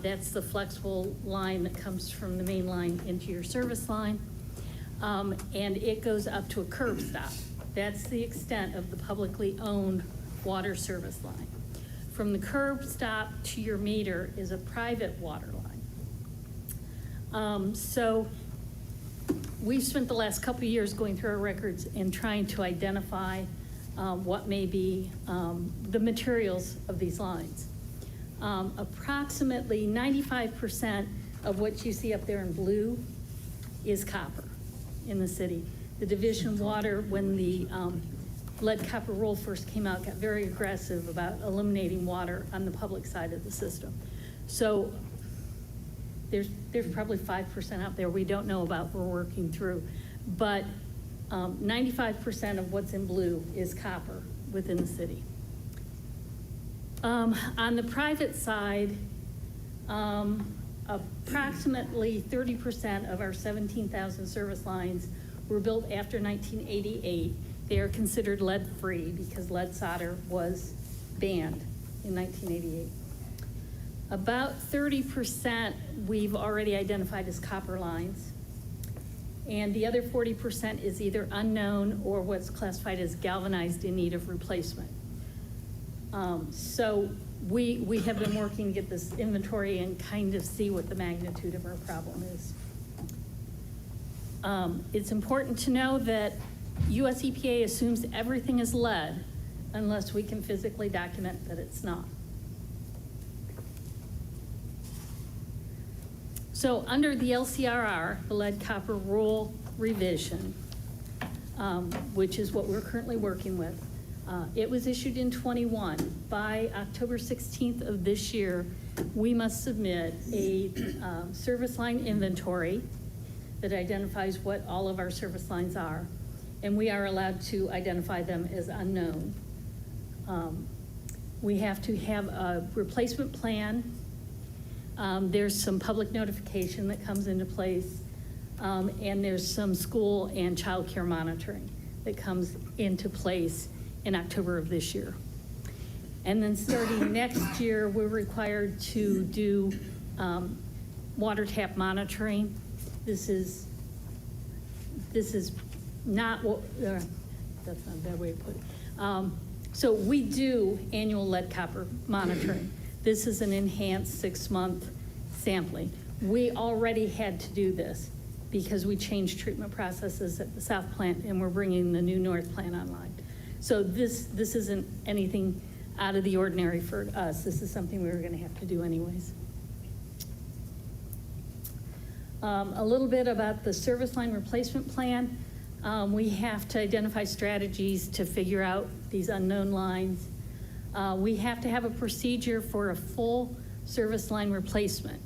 That's the flexible line that comes from the main line into your service line. And it goes up to a curb stop. That's the extent of the publicly owned water service line. From the curb stop to your meter is a private water line. So we've spent the last couple of years going through our records and trying to identify what may be the materials of these lines. Approximately 95% of what you see up there in blue is copper in the city. The Division of Water, when the lead copper rule first came out, got very aggressive about eliminating water on the public side of the system. So there's probably 5% out there we don't know about, we're working through. But 95% of what's in blue is copper within the city. On the private side, approximately 30% of our 17,000 service lines were built after 1988. They are considered lead-free because lead solder was banned in 1988. About 30% we've already identified as copper lines. And the other 40% is either unknown or what's classified as galvanized in need of replacement. So we have been working to get this inventory and kind of see what the magnitude of our problem is. It's important to know that US EPA assumes everything is lead unless we can physically document that it's not. So under the LCRR, the lead copper rule revision, which is what we're currently working with, it was issued in 21. By October 16th of this year, we must submit a service line inventory that identifies what all of our service lines are, and we are allowed to identify them as unknown. We have to have a replacement plan. There's some public notification that comes into place, and there's some school and child care monitoring that comes into place in October of this year. And then starting next year, we're required to do water tap monitoring. This is not what, that's not a bad way to put it. So we do annual lead copper monitoring. This is an enhanced 6-month sampling. We already had to do this because we changed treatment processes at the South plant and we're bringing the new North plant online. So this isn't anything out of the ordinary for us. This is something we were going to have to do anyways. A little bit about the service line replacement plan. We have to identify strategies to figure out these unknown lines. We have to have a procedure for a full service line replacement.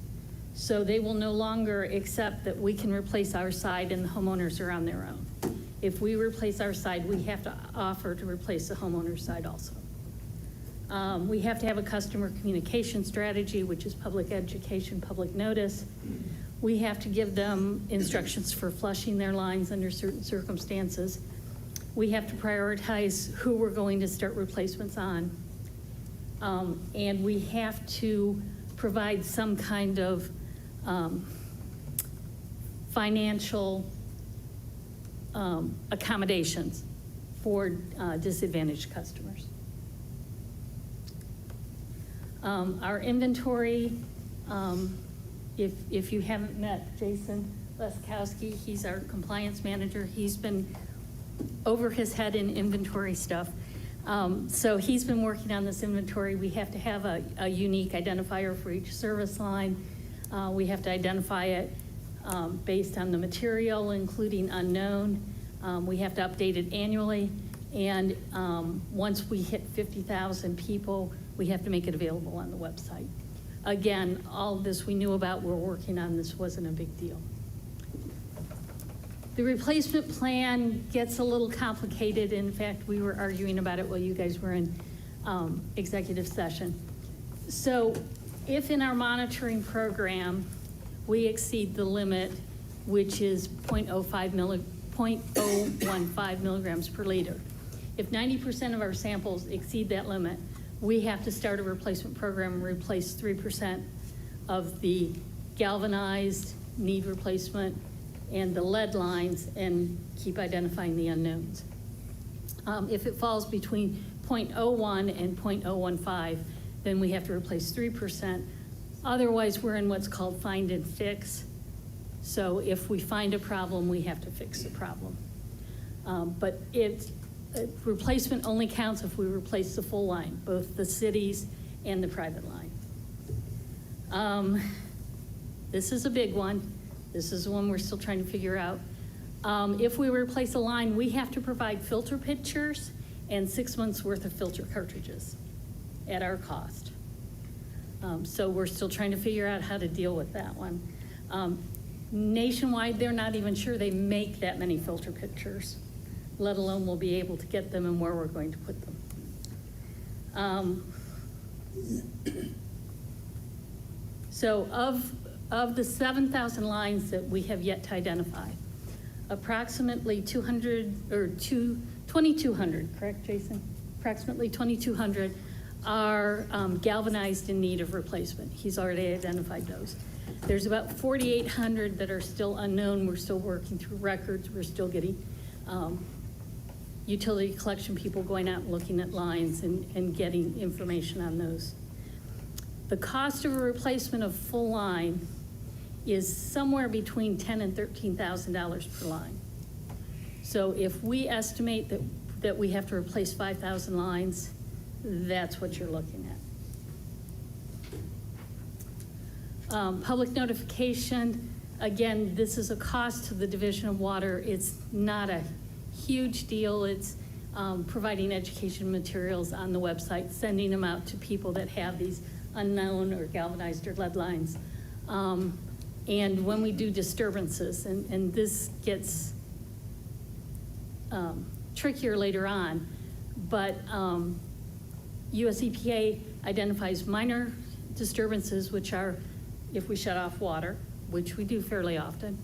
So they will no longer accept that we can replace our side and the homeowners are on their own. If we replace our side, we have to offer to replace the homeowner's side also. We have to have a customer communication strategy, which is public education, public notice. We have to give them instructions for flushing their lines under certain circumstances. We have to prioritize who we're going to start replacements on. And we have to provide some kind of financial accommodations for disadvantaged customers. Our inventory, if you haven't met Jason Leskowski, he's our compliance manager. He's been over his head in inventory stuff. So he's been working on this inventory. We have to have a unique identifier for each service line. We have to identify it based on the material, including unknown. We have to update it annually. And once we hit 50,000 people, we have to make it available on the website. Again, all of this we knew about, we're working on, this wasn't a big deal. The replacement plan gets a little complicated. In fact, we were arguing about it while you guys were in executive session. So if in our monitoring program, we exceed the limit, which is 0.015 milligrams per liter, if 90% of our samples exceed that limit, we have to start a replacement program and replace 3% of the galvanized need replacement and the lead lines and keep identifying the unknowns. If it falls between 0.01 and 0.015, then we have to replace 3%. Otherwise, we're in what's called find and fix. So if we find a problem, we have to fix the problem. But replacement only counts if we replace the full line, both the cities and the private line. This is a big one. This is the one we're still trying to figure out. If we replace a line, we have to provide filter pictures and 6 months worth of filter cartridges at our cost. So we're still trying to figure out how to deal with that one. Nationwide, they're not even sure they make that many filter pictures, let alone we'll be able to get them and where we're going to put them. So of the 7,000 lines that we have yet to identify, approximately 2,200, correct, Jason? Approximately 2,200 are galvanized in need of replacement. He's already identified those. There's about 4,800 that are still unknown. We're still working through records. We're still getting utility collection people going out and looking at lines and getting information on those. The cost of a replacement of full line is somewhere between $10,000 and $13,000 per line. So if we estimate that we have to replace 5,000 lines, that's what you're looking at. Public notification, again, this is a cost to the Division of Water. It's not a huge deal. It's providing education materials on the website, sending them out to people that have these unknown or galvanized or lead lines. And when we do disturbances, and this gets trickier later on, but US EPA identifies minor disturbances, which are if we shut off water, which we do fairly often.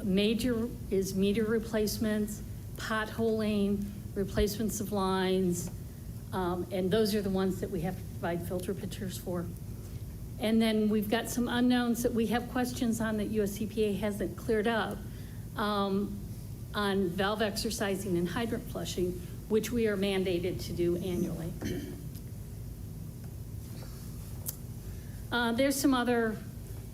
Major is meter replacements, potholing, replacements of lines, and those are the ones that we have to provide filter pictures for. And then we've got some unknowns that we have questions on that US EPA hasn't cleared up on valve exercising and hydrant flushing, which we are mandated to do annually. There's some other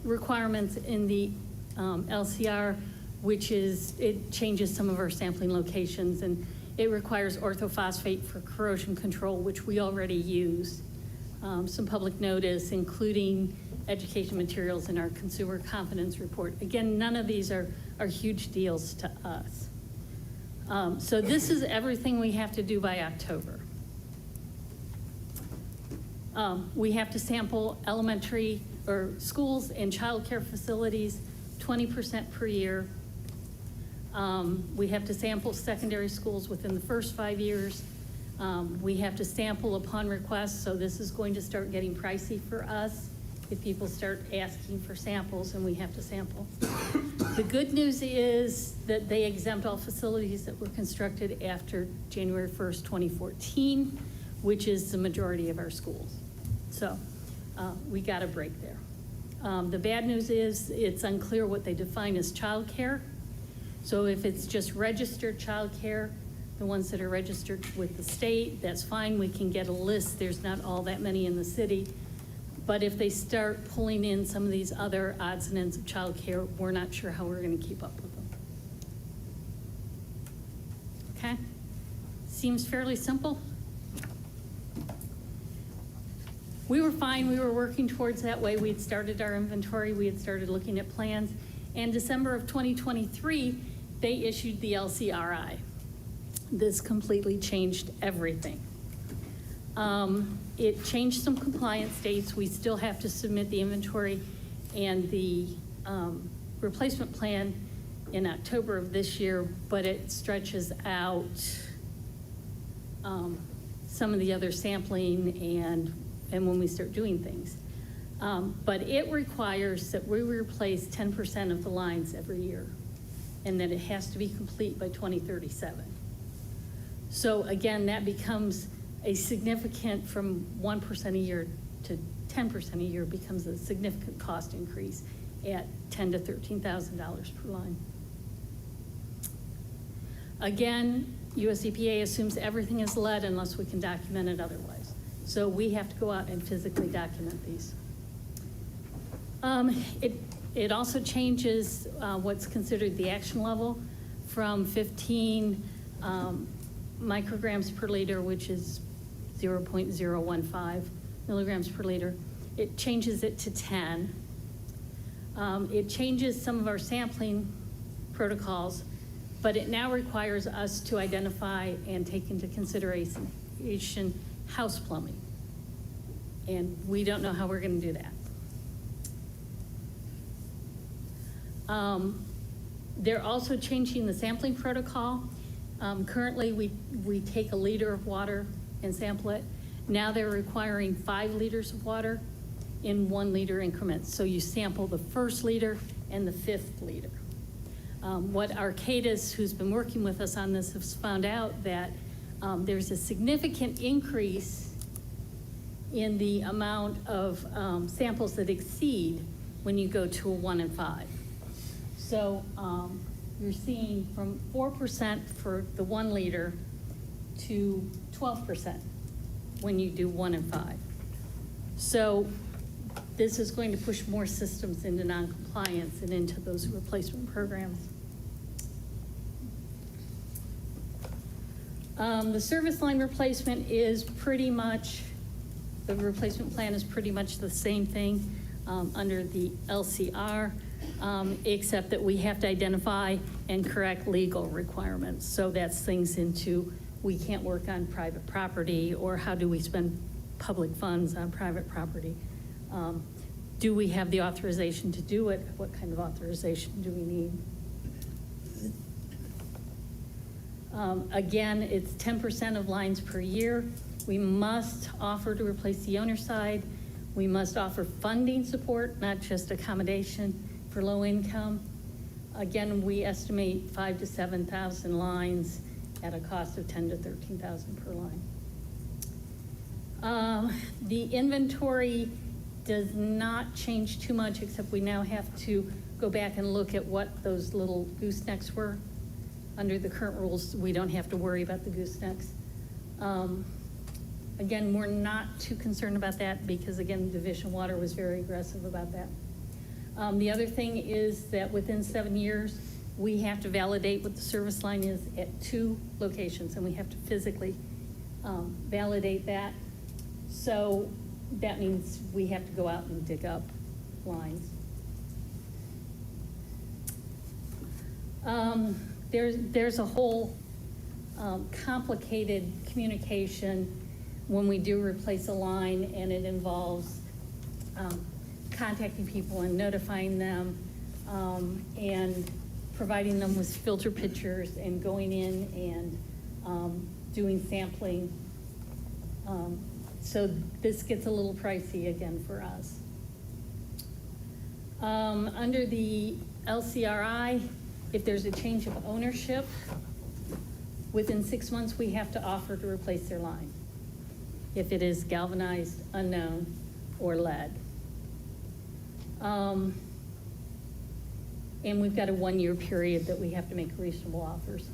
requirements in the LCR, which is, it changes some of our sampling locations, and it requires orthophosphate for corrosion control, which we already use. Some public notice, including education materials in our consumer confidence report. Again, none of these are huge deals to us. So this is everything we have to do by October. We have to sample elementary or schools and childcare facilities 20% per year. We have to sample secondary schools within the first 5 years. We have to sample upon request, so this is going to start getting pricey for us if people start asking for samples and we have to sample. The good news is that they exempt all facilities that were constructed after January 1st, 2014, which is the majority of our schools. So we got a break there. The bad news is it's unclear what they define as childcare. So if it's just registered childcare, the ones that are registered with the state, that's fine. We can get a list. There's not all that many in the city. But if they start pulling in some of these other odds and ends of childcare, we're not sure how we're going to keep up with them. Okay? Seems fairly simple. We were fine. We were working towards that way. We had started our inventory. We had started looking at plans. And December of 2023, they issued the LCRI. This completely changed everything. It changed some compliance dates. We still have to submit the inventory and the replacement plan in October of this year, but it stretches out some of the other sampling and when we start doing things. But it requires that we replace 10% of the lines every year, and that it has to be complete by 2037. So again, that becomes a significant, from 1% a year to 10% a year, becomes a significant cost increase at $10,000 to $13,000 per line. Again, US EPA assumes everything is lead unless we can document it otherwise. So we have to go out and physically document these. It also changes what's considered the action level from 15 micrograms per liter, which is 0.015 milligrams per liter. It changes it to 10. It changes some of our sampling protocols, but it now requires us to identify and take into consideration house plumbing. And we don't know how we're going to do that. They're also changing the sampling protocol. Currently, we take a liter of water and sample it. Now they're requiring 5 liters of water in 1 liter increments. So you sample the first liter and the 5th liter. What Arcadis, who's been working with us on this, has found out that there's a significant increase in the amount of samples that exceed when you go to a 1 and 5. So you're seeing from 4% for the 1 liter to 12% when you do 1 and 5. So this is going to push more systems into non-compliance and into those replacement programs. The service line replacement is pretty much, the replacement plan is pretty much the same thing under the LCR, except that we have to identify and correct legal requirements. So that's things into, we can't work on private property, or how do we spend public funds on private property? Do we have the authorization to do it? What kind of authorization do we need? Again, it's 10% of lines per year. We must offer to replace the owner side. We must offer funding support, not just accommodation for low income. Again, we estimate 5,000 to 7,000 lines at a cost of 10,000 to 13,000 per line. The inventory does not change too much, except we now have to go back and look at what those little goosenecks were. Under the current rules, we don't have to worry about the goosenecks. Again, we're not too concerned about that because, again, Division of Water was very aggressive about that. The other thing is that within 7 years, we have to validate what the service line is at 2 locations, and we have to physically validate that. So that means we have to go out and dig up lines. There's a whole complicated communication when we do replace a line, and it involves contacting people and notifying them and providing them with filter pictures and going in and doing sampling. So this gets a little pricey again for us. Under the LCRI, if there's a change of ownership, within 6 months we have to offer to replace their line if it is galvanized, unknown, or lead. And we've got a 1-year period that we have to make reasonable offers.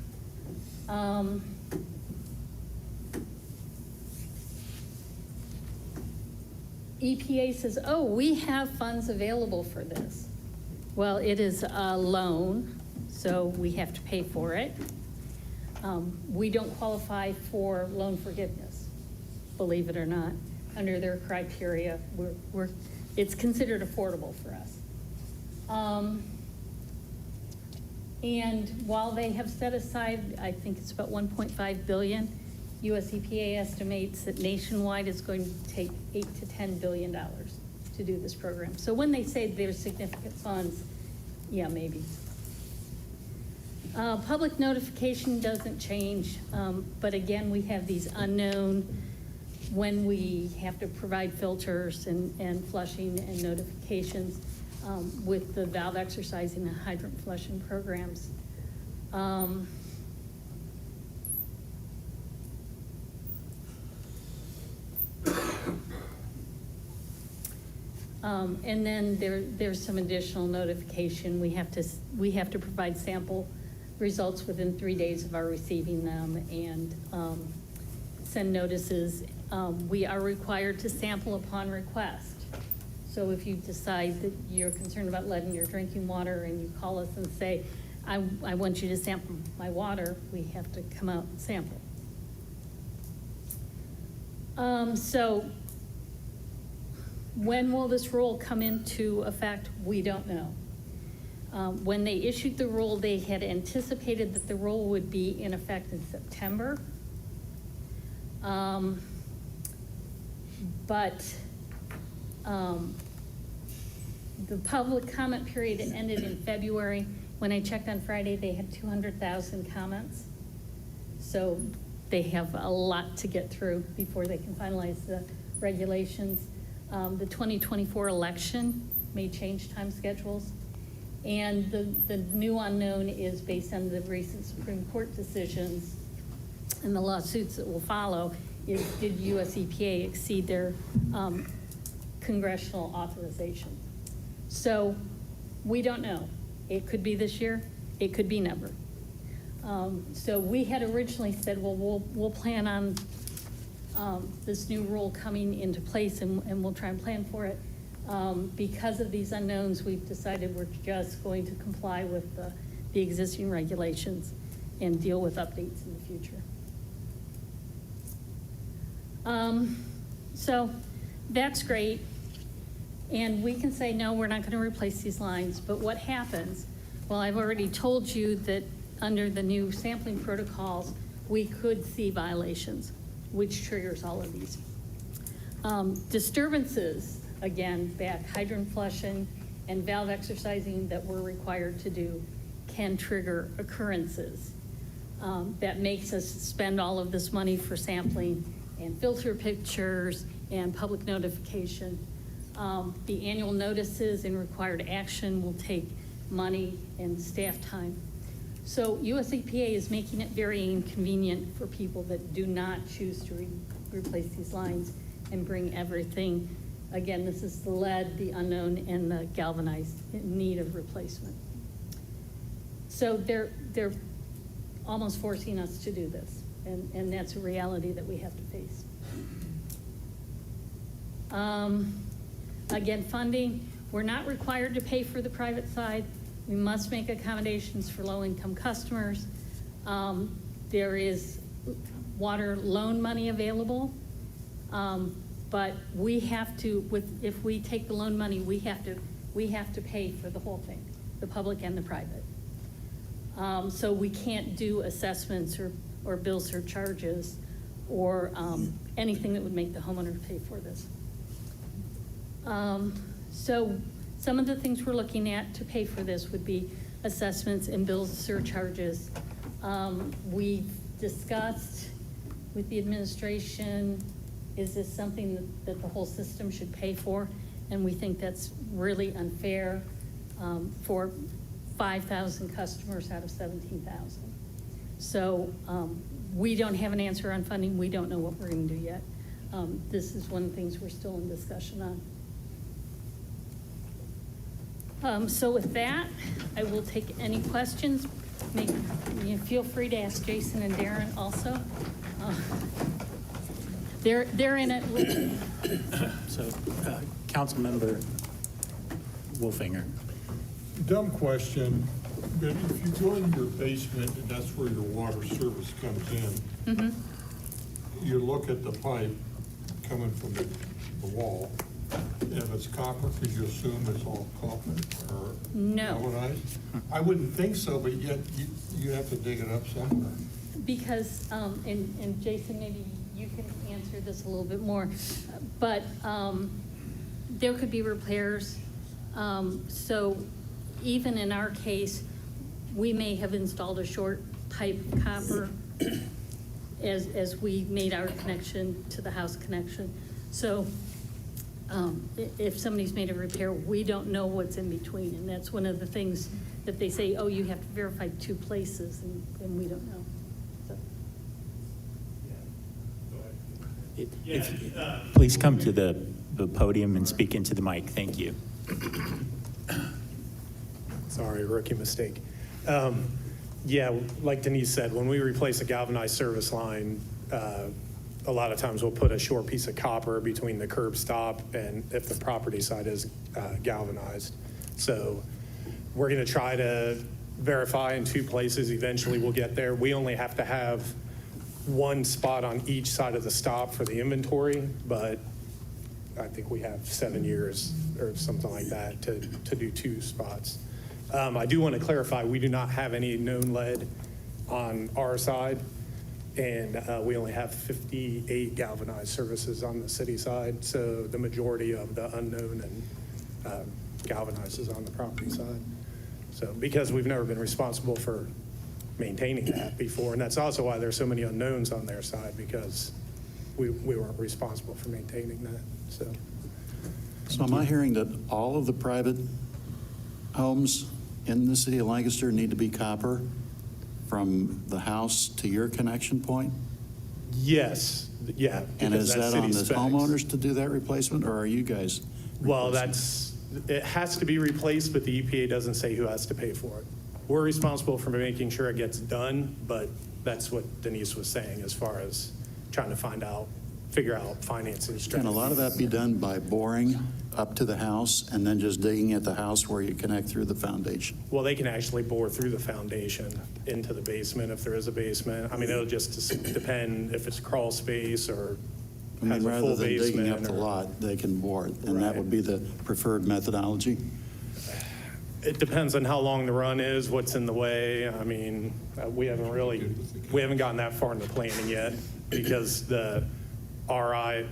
EPA says, oh, we have funds available for this. Well, it is a loan, so we have to pay for it. We don't qualify for loan forgiveness, believe it or not. Under their criteria, it's considered affordable for us. And while they have set aside, I think it's about $1.5 billion, US EPA estimates that nationwide it's going to take $8 to $10 billion to do this program. So when they say there's significant funds, yeah, maybe. Public notification doesn't change, but again, we have these unknown when we have to provide filters and flushing and notifications with the valve exercising and hydrant flushing programs. And then there's some additional notification. We have to provide sample results within 3 days of our receiving them and send notices. We are required to sample upon request. So if you decide that you're concerned about lead in your drinking water and you call us and say, I want you to sample my water, we have to come out and sample. So when will this rule come into effect? We don't know. When they issued the rule, they had anticipated that the rule would be in effect in September. But the public comment period ended in February. When I checked on Friday, they had 200,000 comments. So they have a lot to get through before they can finalize the regulations. The 2024 election may change time schedules. And the new unknown is based on the recent Supreme Court decisions and the lawsuits that will follow is did US EPA exceed their congressional authorization? So we don't know. It could be this year, it could be never. So we had originally said, well, we'll plan on this new rule coming into place and we'll try and plan for it. Because of these unknowns, we've decided we're just going to comply with the existing regulations and deal with updates in the future. So that's great. And we can say, no, we're not going to replace these lines. But what happens? Well, I've already told you that under the new sampling protocols, we could see violations, which triggers all of these. Disturbances, again, back hydrant flushing and valve exercising that we're required to do can trigger occurrences. That makes us spend all of this money for sampling and filter pictures and public notification. The annual notices and required action will take money and staff time. So US EPA is making it very inconvenient for people that do not choose to replace these lines and bring everything. Again, this is the lead, the unknown, and the galvanized in need of replacement. So they're almost forcing us to do this, and that's a reality that we have to face. Again, funding, we're not required to pay for the private side. We must make accommodations for low-income customers. There is water loan money available, but we have to, if we take the loan money, we have to pay for the whole thing, the public and the private. So we can't do assessments or bill surcharges or anything that would make the homeowner pay for this. So some of the things we're looking at to pay for this would be assessments and bill surcharges. We've discussed with the administration, is this something that the whole system should pay for? And we think that's really unfair for 5,000 customers out of 17,000. So we don't have an answer on funding. We don't know what we're going to do yet. This is one of the things we're still in discussion So with that, I will take any questions. Feel free to ask Jason and Darren also. They're in it with me. So, Councilmember Wolfinger. Dumb question, but if you go in your basement, and that's where your water service comes in, you look at the pipe coming from the wall, and if it's copper, could you assume it's all copper or No. galvanized? I wouldn't think so, but yet you have to dig it up somewhere. Because, and Jason, maybe you can answer this a little bit more, but there could be repairs. So even in our case, we may have installed a short pipe copper as we made our connection to the house connection. So if somebody's made a repair, we don't know what's in between. And that's one of the things that they say, oh, you have to verify 2 places, and we don't know. Please come to the podium and speak into the mic. Thank you. Sorry, rookie mistake. Yeah, like Denise said, when we replace a galvanized service line, a lot of times we'll put a short piece of copper between the curb stop and if the property side is galvanized. So we're going to try to verify in 2 places. Eventually we'll get there. We only have to have 1 spot on each side of the stop for the inventory, but I think we have 7 years or something like that to do 2 spots. I do want to clarify, we do not have any known lead on our side, and we only have 58 galvanized services on the city side, so the majority of the unknown and galvanized is on the property side. So because we've never been responsible for maintaining that before, and that's also why there's so many unknowns on their side, because we weren't responsible for maintaining that. So am I hearing that all of the private homes in the city of Lancaster need to be copper from the house to your connection point? Yes, yeah. And because is that's that on city the specs. homeowners to do that replacement, or are you guys? Well, replacing? it has to be replaced, but the EPA doesn't say who has to pay for it. We're responsible for making sure it gets done, but that's what Denise was saying as far as trying to figure out financing Can strategies. a lot of that be done by boring up to the house and then just digging at the house where you connect through the foundation? Well, they can actually bore through the foundation into the basement if there is a basement. I mean, it'll just depend if it's crawl space or I mean, has a rather full than digging up basement. the or- lot, they can bore it, and that Right. would be the preferred methodology? It depends on how long the run is, what's in the way. I mean, we haven't gotten that far into planning yet, because the RI,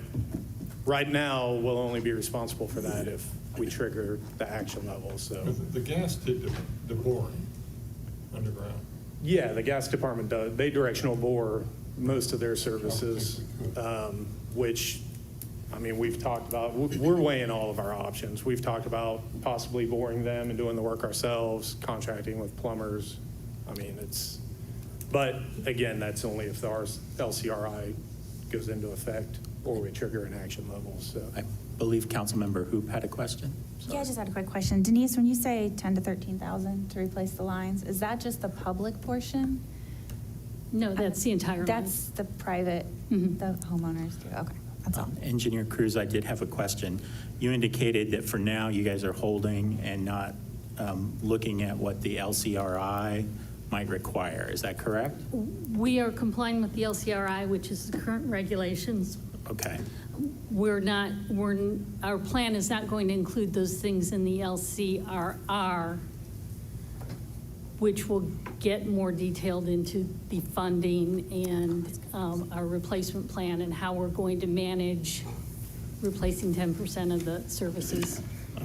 right now, will only be responsible for that if we trigger the action level, so. The gas did the boring underground. Yeah, the gas department does. They directional bore most of their services, which, I mean, we've talked about, we're weighing all of our options. We've talked about possibly boring them and doing the work ourselves, contracting with plumbers. I mean, but again, that's only if the LCRI goes into effect or we trigger an action level, so. I believe Councilmember Hoop had a question. Yeah, I just had a quick question. Denise, when you say 10 to 13,000 to replace the lines, is that just the public portion? No, that's the entire line. That's the private, the homeowners do. Okay, that's all. Engineer Cruz, I did have a question. You indicated that for now, you guys are holding and not looking at what the LCRI might require. Is that correct? We are complying with the LCRI, which is the current regulations. Okay. Our plan is not going to include those things in the LCRR, which will get more detailed into the funding and our replacement plan and how we're going to manage replacing 10% of the services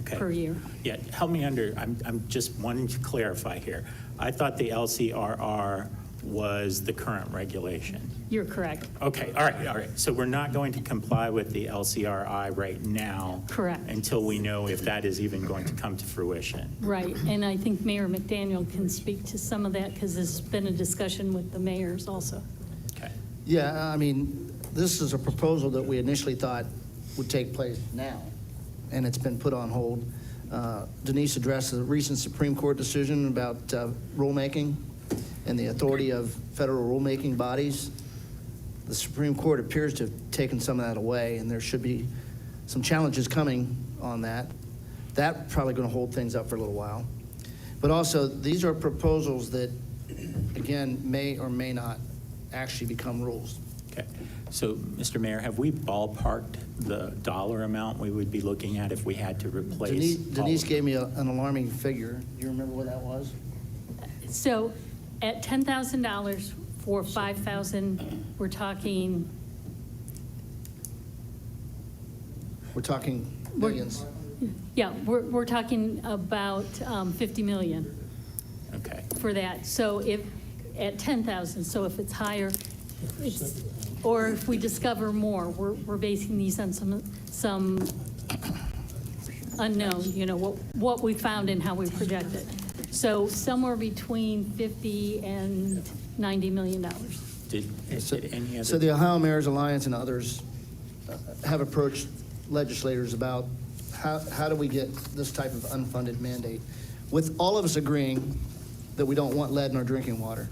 per year. Yeah, help me I'm just wanting to clarify here. I thought the LCRR was the current regulation. You're correct. Okay, all right. So we're not going to comply with the LCRI right now. Correct. Until we know if that is even going to come to fruition. Right, and I think Mayor McDaniel can speak to some of that because there's been a discussion with the mayors also. Okay. Yeah, I mean, this is a proposal that we initially thought would take place now, and it's been put on hold. Denise addressed the recent Supreme Court decision about rulemaking and the authority of federal rulemaking bodies. The Supreme Court appears to have taken some of that away, and there should be some challenges coming on that. That's probably going to hold things up for a little while. But also, these are proposals that, again, may or may not actually become rules. Okay. So, Mr. Mayor, have we ballparked the dollar amount we would be looking at if we had to replace? Denise gave me an alarming figure. Do you remember what that was? So at $10,000 for 5,000, we're talking millions. Yeah, we're talking about 50 million. Okay. For that. So if, at 10,000, so if it's higher, it's, or if we discover more, we're basing these on some unknown, you know, what we found and how we project it. So somewhere between 50 and $90 million. So the Ohio Mayor's Alliance and others have approached legislators about how do we get this type of unfunded mandate, with all of us agreeing that we don't want lead in our drinking water.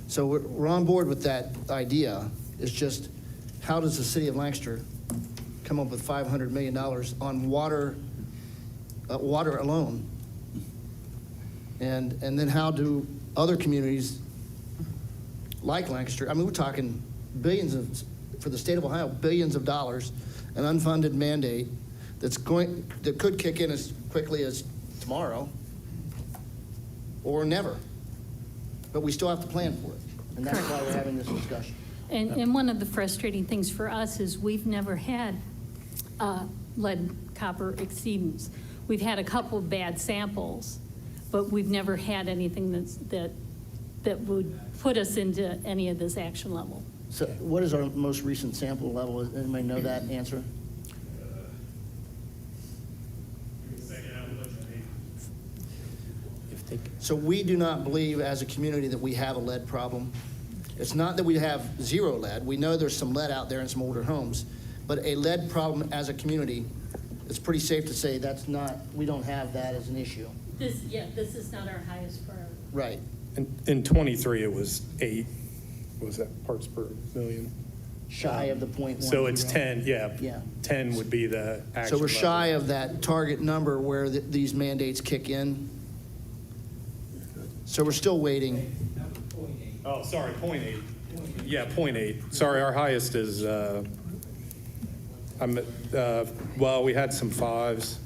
So we're on board with that idea. It's just, how does the city of Lancaster come up with $500 million on water alone? And then how do other communities like Lancaster, I mean, we're talking for the state of Ohio, billions of dollars, an unfunded mandate that could kick in as quickly as tomorrow or never. But we still have to plan for it, and that's why we're having this discussion. And one of the frustrating things for us is we've never had lead copper exceedance. We've had a couple of bad samples, but we've never had anything that would put us into any of this action level. So what is our most recent sample level? Anybody know that answer? So we do not believe as a community that we have a lead problem. It's not that we have zero lead. We know there's some lead out there in some older homes, but a lead problem as a community, it's pretty safe to say we don't have that as an issue. This is not our highest priority. Right. In 23, it was 8, what was that, parts per million? Shy of the 0.1. So it's 10, yeah. Yeah. 10 would be the action So we're shy level. of that target number where these mandates kick in. So we're still waiting. Oh, sorry, 0.8. Yeah, 0.8. Sorry, our highest is, well, we had some 5s,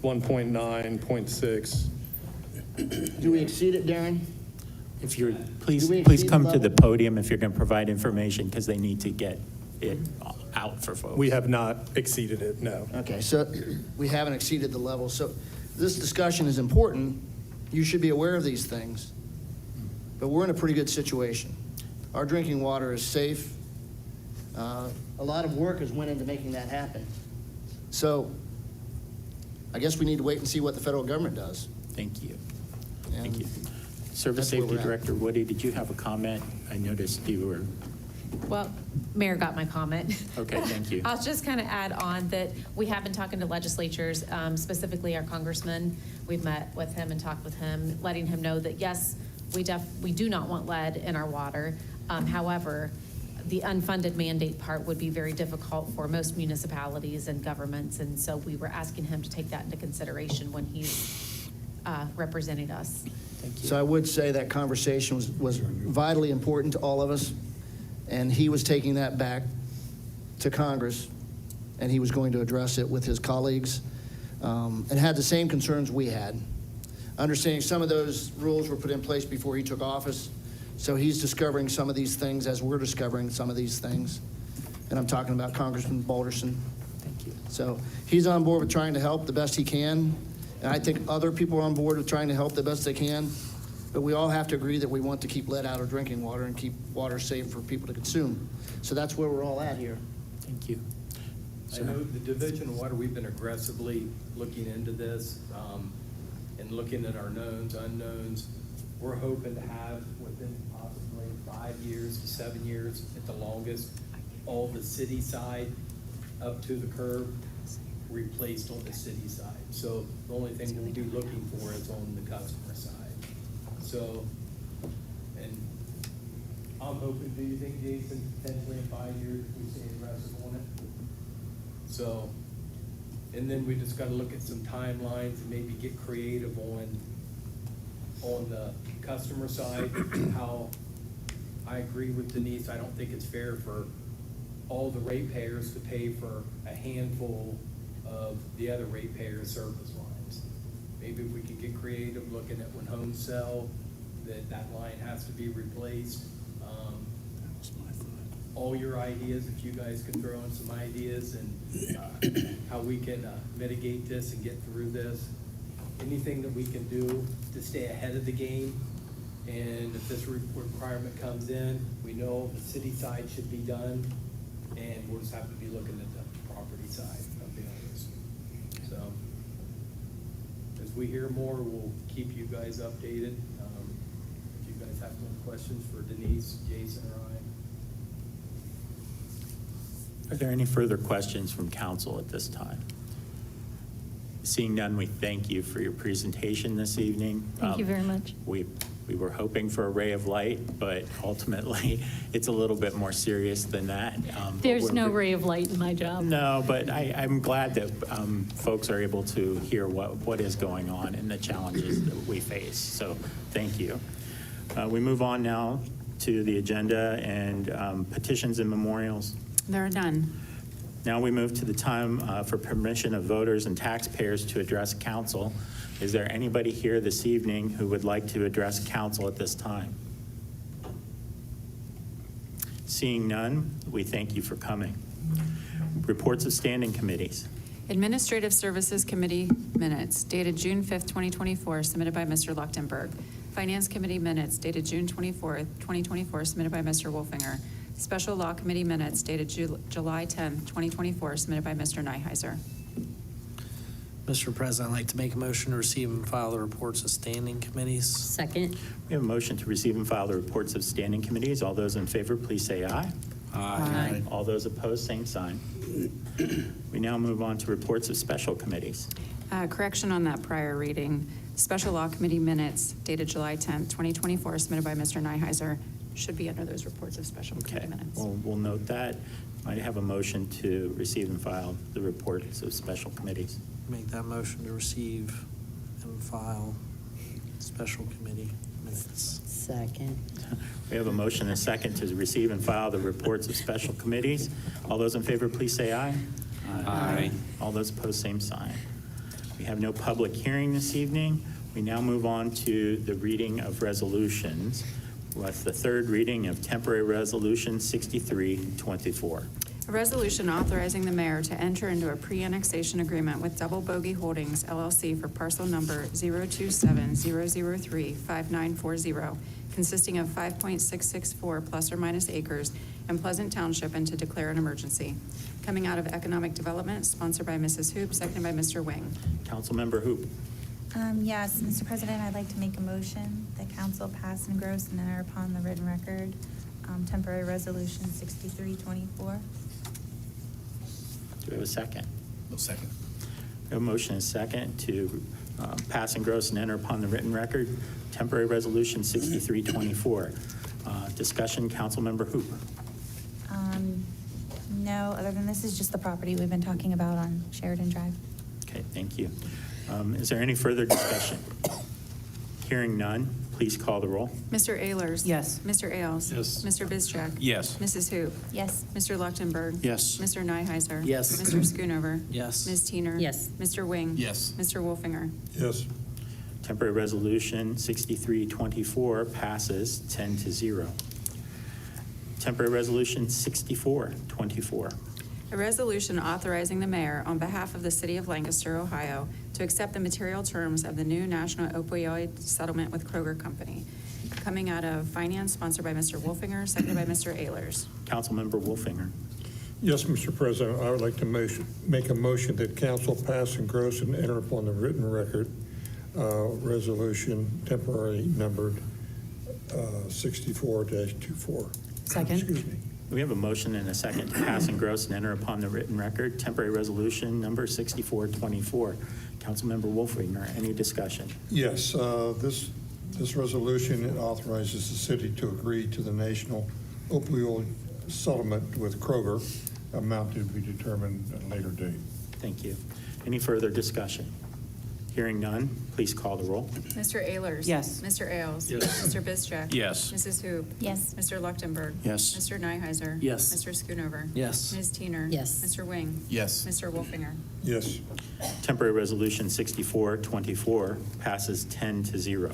1.9, 0.6. Do we exceed it, Darren? If you're, Do we please exceed come the to the level? podium if you're going to provide information, because they need to get it out for folks. We have not exceeded it, no. Okay, so we haven't exceeded the level. So this discussion is important. You should be aware of these things. But we're in a pretty good situation. Our drinking water is safe. A lot of work has went into making that happen. So I guess we need to wait and see what the federal government does. Thank you. And Thank you. Service that's where Safety we're at. Director Woody, did you have a comment? I noticed you were, Well, Mayor got my comment. okay, thank you. I'll just kind of add on that we have been talking to legislatures, specifically our congressman. We've met with him and talked with him, letting him know that, yes, we do not want lead in our water. However, the unfunded mandate part would be very difficult for most municipalities and governments, and so we were asking him to take that into consideration when he's representing us. Thank you. So I would say that conversation was vitally important to all of us, and he was taking that back to Congress, and he was going to address it with his colleagues, and had the same concerns we had. Understanding some of those rules were put in place before he took office, so he's discovering some of these things as we're discovering some of these things. And I'm talking about Congressman Balderson. Thank you. So he's on board with trying to help the best he can, and I think other people are on board with trying to help the best they can, but we all have to agree that we want to keep lead out of drinking water and keep water safe for people to consume. So that's where we're all at here. Thank you. I know the Division of Water, we've been aggressively looking into this and looking at our knowns, unknowns. We're hoping to have within possibly 5 years to 7 years at the longest, all the city side up to the curb. replaced on the city side. So the only thing we'll be looking for is on the customer side. So, and I'm hoping, do you think, Jason, potentially in 5 years, if we stay aggressive on it? So, and then we just gotta look at some timelines and maybe get creative on the customer side, how, I agree with Denise, I don't think it's fair for all the ratepayers to pay for a handful of the other ratepayer service lines. Maybe if we could get creative, looking at when homes sell, that line has to be replaced. All your ideas, if you guys could throw in some ideas and how we can mitigate this and get through this. Anything that we can do to stay ahead of the game. And if this requirement comes in, we know the city side should be done, and we'll just have to be looking at the property side of the others. So, as we hear more, we'll keep you guys updated. If you guys have any questions for Denise, Jason, or I. Are there any further questions from council at this time? Seeing none, we thank you for your presentation this evening. Thank you very much. We were hoping for a ray of light, but ultimately, it's a little bit more serious than that. There's no ray of light in my job. No, but I'm glad that folks are able to hear what is going on and the challenges that we face. So thank you. We move on now to the agenda and petitions and memorials. There are none. Now we move to the time for permission of voters and taxpayers to address council. Is there anybody here this evening who would like to address council at this time? Seeing none, we thank you for coming. Reports of standing committees. Administrative Services Committee minutes dated June 5th, 2024, submitted by Mr. Leuchtenberg. Finance Committee minutes dated June 24th, 2024, submitted by Mr. Wolfinger. Special Law Committee minutes dated July 10th, 2024, submitted by Mr. Nyheiser. Mr. President, I'd like to make a motion to receive and file the reports of standing committees. Second. We have a motion to receive and file the reports of standing committees. All those in favor, please say aye. Aye. All those opposed, same sign. We now move on to reports of special committees. Correction on that prior reading. Special Law Committee minutes dated July 10th, 2024, submitted by Mr. Nyheiser, should be under those reports of special committee minutes. We'll note that. Might have a motion to receive and file the reports of special committees. Make that motion to receive and file special committee minutes. Second. We have a motion and a second to receive and file the reports of special committees. All those in favor, please say aye. Aye. All those opposed, same sign. We have no public hearing this evening. We now move on to the reading of resolutions. With the third reading of temporary resolution 6324. A resolution authorizing the mayor to enter into a pre-annexation agreement with Double Bogey Holdings LLC for parcel number 027-003-5940, consisting of 5.664 plus or minus acres in Pleasant Township, and to declare an emergency. Coming out of Economic Development, sponsored by Mrs. Hoop, seconded by Mr. Wing. Councilmember Hoop. Yes, Mr. President, I'd like to make a motion that council pass, engross, and enter upon the written record temporary resolution 6324. Do we have a second? No second. We have a motion and a second to pass, engross, and enter upon the written record temporary resolution 6324. Discussion, Councilmember Hoop. No, other than this is just the property we've been talking about on Sheridan Drive. Okay, thank you. Is there any further discussion? Hearing none, please call the roll. Mr. Ehlers? Yes. Mr. Ailes? Yes. Mr. Bizcheck? Yes. Mrs. Hoop? Yes. Mr. Leuchtenberg? Yes. Mr. Nyheiser? Yes. Mr. Schoonover? Yes. Ms. Teener? Yes. Mr. Wing? Yes. Mr. Wolfinger? Yes. Temporary resolution 6324 passes 10-0. Temporary resolution 6424. A resolution authorizing the mayor on behalf of the city of Lancaster, Ohio, to accept the material terms of the new national opioid settlement with Kroger Company. Coming out of finance, sponsored by Mr. Wolfinger, seconded by Mr. Ehlers. Councilmember Wolfinger. Yes, Mr. President, I would like to make a motion that council pass, engross, and enter upon the written record resolution temporary numbered 64-24. Second. Excuse me. We have a motion and a second to pass, engross, and enter upon the written record temporary resolution number 6424. Councilmember Wolfinger, any discussion? Yes, this resolution authorizes the city to agree to the national opioid settlement with Kroger, amount to be determined at a later date. Thank you. Any further discussion? Hearing none, please call the roll. Mr. Ehlers? Yes. Mr. Ailes? Yes. Mr. Bizcheck? Yes. Mrs. Hoop? Yes. Mr. Luchtenberg? Yes. Mr. Neiheisser? Yes. Mr. Schoonover? Yes. Ms. Teener? Yes. Mr. Wing? Yes. Mr. Wolfinger? Yes. Temporary Resolution 6424 passes 10-0.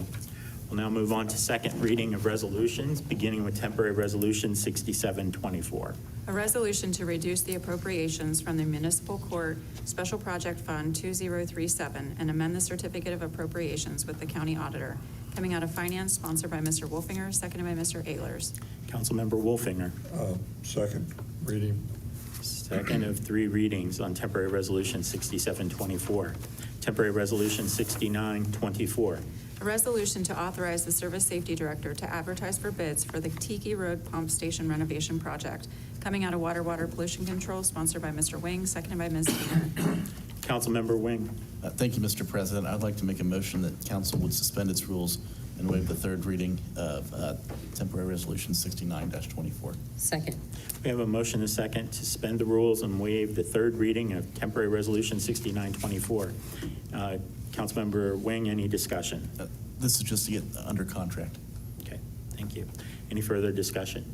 We'll now move on to second reading of resolutions, beginning with Temporary Resolution 6724. A resolution to reduce the appropriations from the Municipal Court Special Project Fund 2037 and amend the certificate of appropriations with the county auditor. Coming out of finance, sponsored by Mr. Wolfinger, seconded by Mr. Ehlers. Councilmember Wolfinger. Second reading. Second of three readings on Temporary Resolution 6724. Temporary Resolution 6924. A resolution to authorize the Service Safety Director to advertise for bids for the Tiki Road Pump Station renovation project. Coming out of Water Pollution Control, sponsored by Mr. Wing, seconded by Ms. Teener. Councilmember Wing. Thank you, Mr. President. I'd like to make a motion that council would suspend its rules and waive the third reading of temporary resolution 69-24. Second. We have a motion and a second to suspend the rules and waive the third reading of Temporary Resolution 6924. Councilmember Wing, any discussion? This is just to get under contract. Okay, thank you. Any further discussion?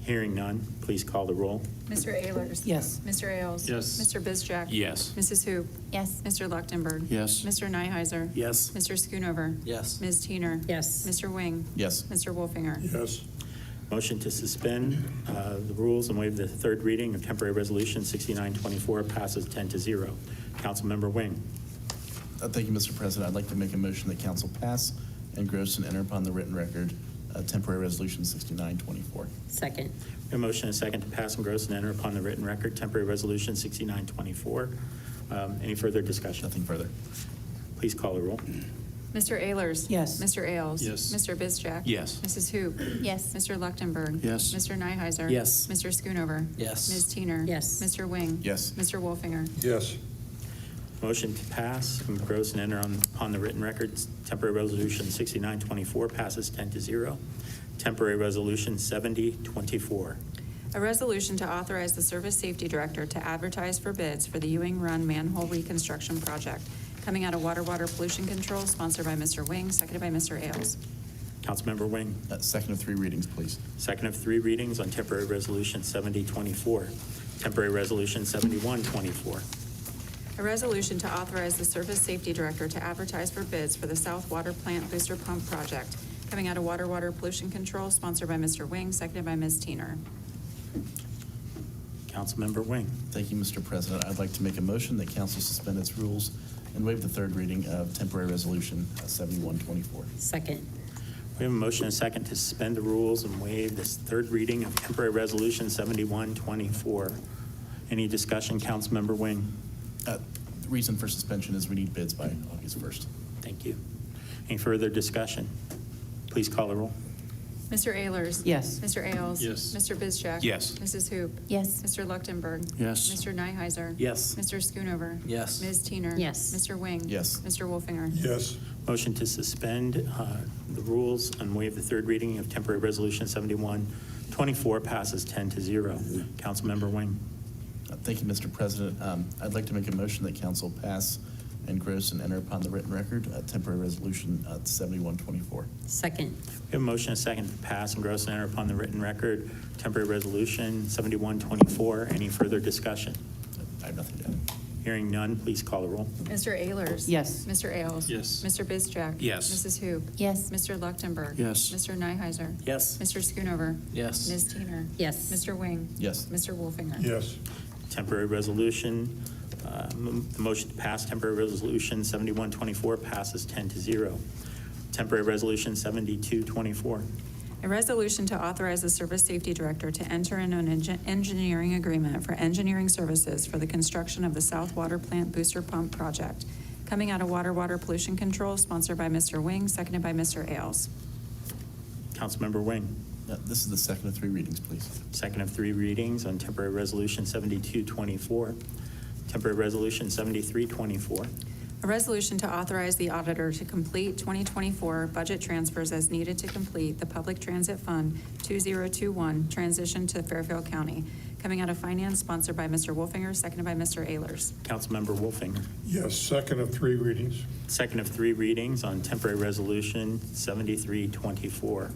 Hearing none, please call the roll. Mr. Ehlers? Yes. Mr. Ailes? Yes. Mr. Bizcheck? Yes. Mrs. Hoop? Yes. Mr. Luchtenberg? Yes. Mr. Neiheisser? Yes. Mr. Schoonover? Yes. Ms. Teener? Yes. Mr. Wing? Yes. Mr. Wolfinger? Yes. Motion to suspend the rules and waive the third reading of Temporary Resolution 6924 passes 10-0. Councilmember Wing. Thank you, Mr. President. I'd like to make a motion that council pass, engross, and enter upon the written record temporary resolution 6924. Second. We have a motion and a second to pass, engross, and enter upon the written record Temporary Resolution 6924. Any further discussion? Nothing further. Please call the roll. Mr. Ehlers? Yes. Mr. Ailes? Yes. Mr. Bizcheck? Yes. Mrs. Hoop? Yes. Mr. Luchtenberg? Yes. Mr. Neiheisser? Yes. Mr. Schoonover? Yes. Ms. Teener? Yes. Mr. Wing? Yes. Mr. Wolfinger? Yes. Motion to pass, engross, and enter upon the written records. Temporary Resolution 6924 passes 10-0. Temporary Resolution 7024. A resolution to authorize the Service Safety Director to advertise for bids for the Ewing Run manhole reconstruction project. Coming out of Water Pollution Control, sponsored by Mr. Wing, seconded by Mr. Ailes. Councilmember Wing. Second of three readings, please. Second of three readings on Temporary Resolution 7024. Temporary Resolution 7124. A resolution to authorize the Service Safety Director to advertise for bids for the South Water Plant Booster Pump Project. Coming out of Water Pollution Control, sponsored by Mr. Wing, seconded by Ms. Teener. Councilmember Wing. Thank you, Mr. President. I'd like to make a motion that council suspend its rules and waive the third reading of temporary resolution 7124. Second. We have a motion and a second to suspend the rules and waive this third reading of Temporary Resolution 7124. Any discussion, Councilmember Wing? The reason for suspension is we need bids by August 1st. Thank you. Any further discussion? Please call the roll. Mr. Ehlers? Yes. Mr. Ailes? Yes. Mr. Bizcheck? Yes. Mrs. Hoop? Yes. Mr. Luchtenberg? Yes. Mr. Neiheisser? Yes. Mr. Schoonover? Yes. Ms. Teener? Yes. Mr. Wing? Yes. Mr. Wolfinger? Yes. Motion to suspend the rules and waive the third reading of Temporary Resolution 7124 passes 10-0. Councilmember Wing. Thank you, Mr. President. I'd like to make a motion that council pass, engross, and enter upon the written record temporary resolution 7124. Second. We have a motion and a second to pass, engross, and enter upon the written record Temporary Resolution 7124. Any further discussion? I have nothing to add. Hearing none, please call the roll. Mr. Ehlers? Yes. Mr. Ailes? Yes. Mr. Bizcheck? Yes. Mrs. Hoop? Yes. Mr. Luchtenberg? Yes. Mr. Neiheisser? Yes. Mr. Schoonover? Yes. Ms. Teener? Yes. Mr. Wing? Yes. Mr. Wolfinger? Yes. Temporary resolution, the motion to pass Temporary Resolution 7124 passes 10-0. Temporary Resolution 7224. A resolution to authorize the Service Safety Director to enter into an engineering agreement for engineering services for the construction of the South Water Plant Booster Pump Project. Coming out of Water Pollution Control, sponsored by Mr. Wing, seconded by Mr. Ailes. Councilmember Wing. This is the second of three readings, please. Second of three readings on temporary resolution 7224. Temporary resolution 7324. A resolution to authorize the auditor to complete 2024 budget transfers as needed to complete the Public Transit Fund 2021 transition to Fairfield County. Coming out of finance, sponsored by Mr. Wolfinger, seconded by Mr. Ehlers. Councilmember Wolfinger. Yes, second of three readings. Second of three readings on temporary resolution 7324.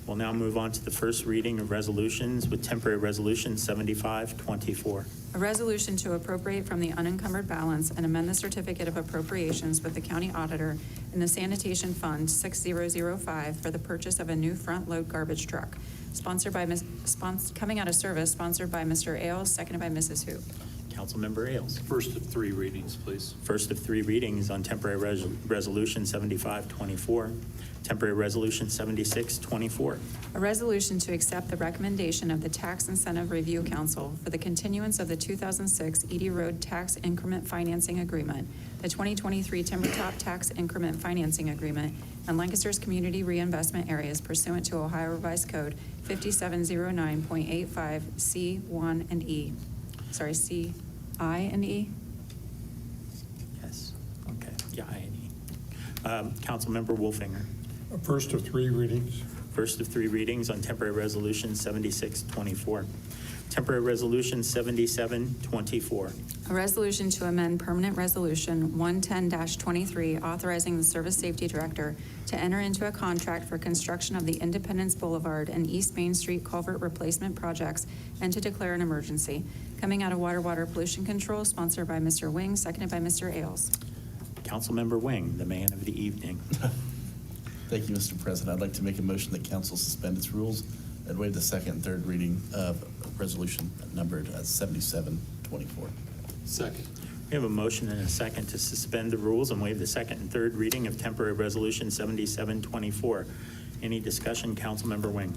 We'll now move on to the first reading of resolutions with temporary resolution 7524. A resolution to appropriate from the unencumbered balance and amend the certificate of appropriations with the county auditor in the sanitation fund 6005 for the purchase of a new front-load garbage truck. Sponsored by coming out of service, sponsored by Mr. Ailes, seconded by Mrs. Hoop. Councilmember Ailes. First of three readings, please. First of three readings on temporary resolution 7524. Temporary resolution 7624. A resolution to accept the recommendation of the Tax Incentive Review Council for the continuance of the 2006 Edie Road Tax Increment Financing Agreement, the 2023 Timber Top Tax Increment Financing Agreement, and Lancaster's community reinvestment areas pursuant to Ohio Revised Code 5709.85 C1 and E. Sorry, C, I and E? Yes. Okay. Yeah, I and E. Councilmember Wolfinger. First of three readings. First of three readings on temporary resolution 7624. Temporary resolution 7724. A resolution to amend permanent resolution 110-23, authorizing the Service Safety Director to enter into a contract for construction of the Independence Boulevard and East Main Street culvert replacement projects and to declare an emergency. Coming out of Water Pollution Control, sponsored by Mr. Wing, seconded by Mr. Ailes. Councilmember Wing, the man of the evening. Thank you, Mr. President. I'd like to make a motion that council suspend its rules and waive the second and third reading of resolution numbered 7724. Second. We have a motion and a second to suspend the rules and waive the second and third reading of temporary resolution 7724. Any discussion, Councilmember Wing?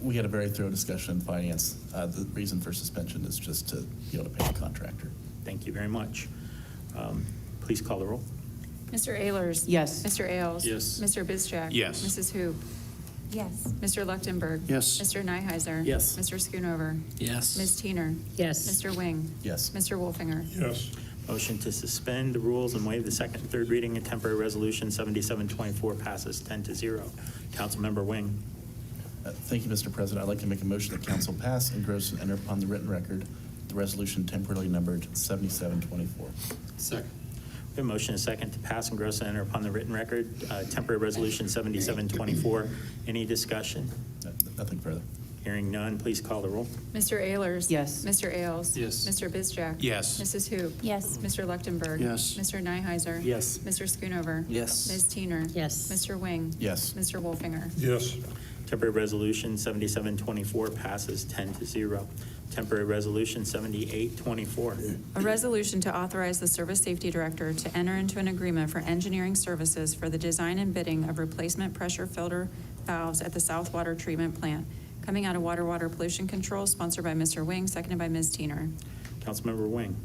We had a very thorough discussion in finance. The reason for suspension is just to be able to pay the contractor. Thank you very much. Please call the roll. Mr. Ehlers? Yes. Mr. Ailes? Yes. Mr. Bizjack? Yes. Mrs. Hoop? Yes. Mr. Lechtenberg? Yes. Mr. Nyheiser? Yes. Mr. Schoonover? Yes. Ms. Teener? Yes. Mr. Wing? Yes. Mr. Wolfinger? Yes. Motion to suspend the rules and waive the second and third reading of temporary resolution 7724 passes 10-0. Councilmember Wing. Thank you, Mr. President. I'd like to make a motion that council pass, engross, and enter upon the written record the resolution temporarily numbered 7724. Second. We have a motion and a second to pass, engross, and enter upon the written record temporary resolution 7724. Any discussion? Nothing further. Hearing none, please call the roll. Mr. Ehlers? Yes. Mr. Ailes? Yes. Mr. Bizjack? Yes. Mrs. Hoop? Yes. Mr. Lechtenberg? Yes. Mr. Nyheiser? Yes. Mr. Schoonover? Yes. Ms. Teener? Yes. Mr. Wing? Yes. Mr. Wolfinger? Yes. Temporary resolution 7724 passes 10-0. Temporary resolution 7824. A resolution to authorize the Service Safety Director to enter into an agreement for engineering services for the design and bidding of replacement pressure filter valves at the South Water Treatment Plant. Coming out of Water Pollution Control, sponsored by Mr. Wing, seconded by Ms. Teener. Councilmember Wing.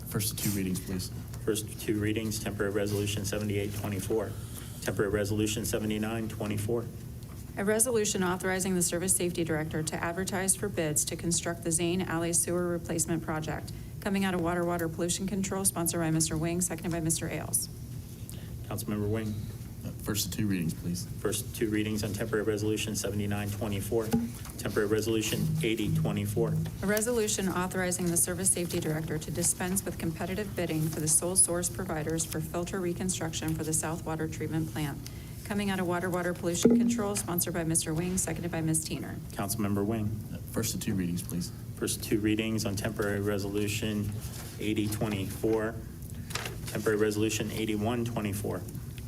First of two readings, please. First two readings, temporary resolution 7824. Temporary resolution 7924. A resolution authorizing the Service Safety Director to advertise for bids to construct the Zane Alley Sewer Replacement Project. Coming out of Water Pollution Control, sponsored by Mr. Wing, seconded by Mr. Ailes. Councilmember Wing. First of two readings, please. First two readings on temporary resolution 7924. Temporary resolution 8024. A resolution authorizing the Service Safety Director to dispense with competitive bidding for the sole source providers for filter reconstruction for the South Water Treatment Plant. Coming out of Water Pollution Control, sponsored by Mr. Wing, seconded by Ms. Teener. Councilmember Wing. First of two readings, please. First two readings on temporary resolution 8024. Temporary resolution 8124.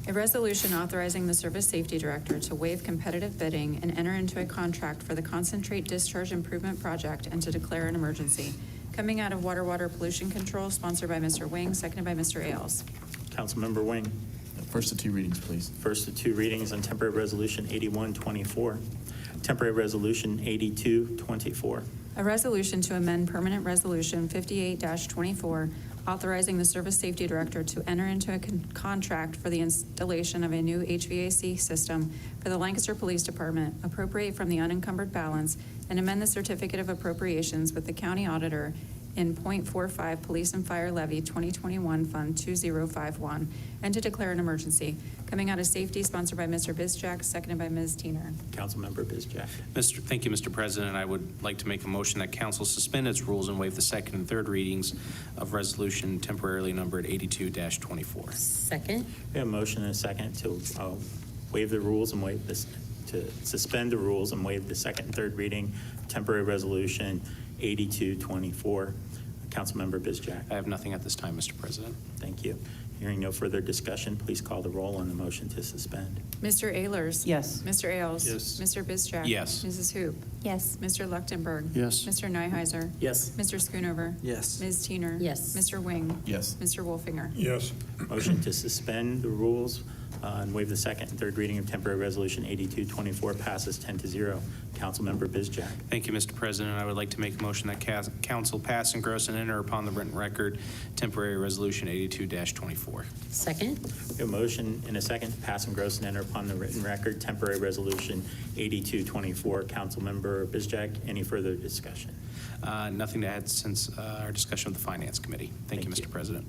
A resolution authorizing the Service Safety Director to waive competitive bidding and enter into a contract for the Concentrate Discharge Improvement Project and to declare an emergency. Coming out of Water Pollution Control, sponsored by Mr. Wing, seconded by Mr. Ailes. Councilmember Wing. First of two readings, please. First of two readings on temporary resolution 8124. Temporary resolution 8224. A resolution to amend permanent resolution 58-24, authorizing the Service Safety Director to enter into a contract for the installation of a new HVAC system for the Lancaster Police Department, appropriate from the unencumbered balance, and amend the certificate of appropriations with the county auditor in .45 Police and Fire Levy 2021 Fund 2051, and to declare an emergency. Coming out of safety, sponsored by Mr. Bizjack, seconded by Ms. Teener. Councilmember Bizjack. Thank you, Mr. President. I would like to make a motion that council suspend its rules and waive the second and third readings of resolution temporarily numbered 82-24. Second. We have a motion and a second to waive the rules and waive this, to suspend the rules and waive the second and third reading, temporary resolution 82-24. Councilmember Bizjack. I have nothing at this time, Mr. President. Thank you. Hearing no further discussion, please call the roll on the motion to suspend. Mr. Ehlers? Yes. Mr. Ailes? Yes. Mr. Bizjack? Yes. Mrs. Hoop? Yes. Mr. Lechtenberg? Yes. Mr. Neuheiser? Yes. Mr. Schoonover? Yes. Ms. Teener? Yes. Mr. Wing? Yes. Mr. Wolfinger? Yes. Motion to suspend the rules and waive the second and third reading of temporary resolution 82-24 passes 10-0. Councilmember Bizjack. Thank you, Mr. President. I would like to make a motion that council pass, engross, and enter upon the written record temporary resolution 82-24. Second. We have a motion and a second to pass, engross, and enter upon the written record temporary resolution 82-24. Councilmember Bizjack, any further discussion? Nothing to add since our discussion with the Finance Committee. Thank you, Mr. President.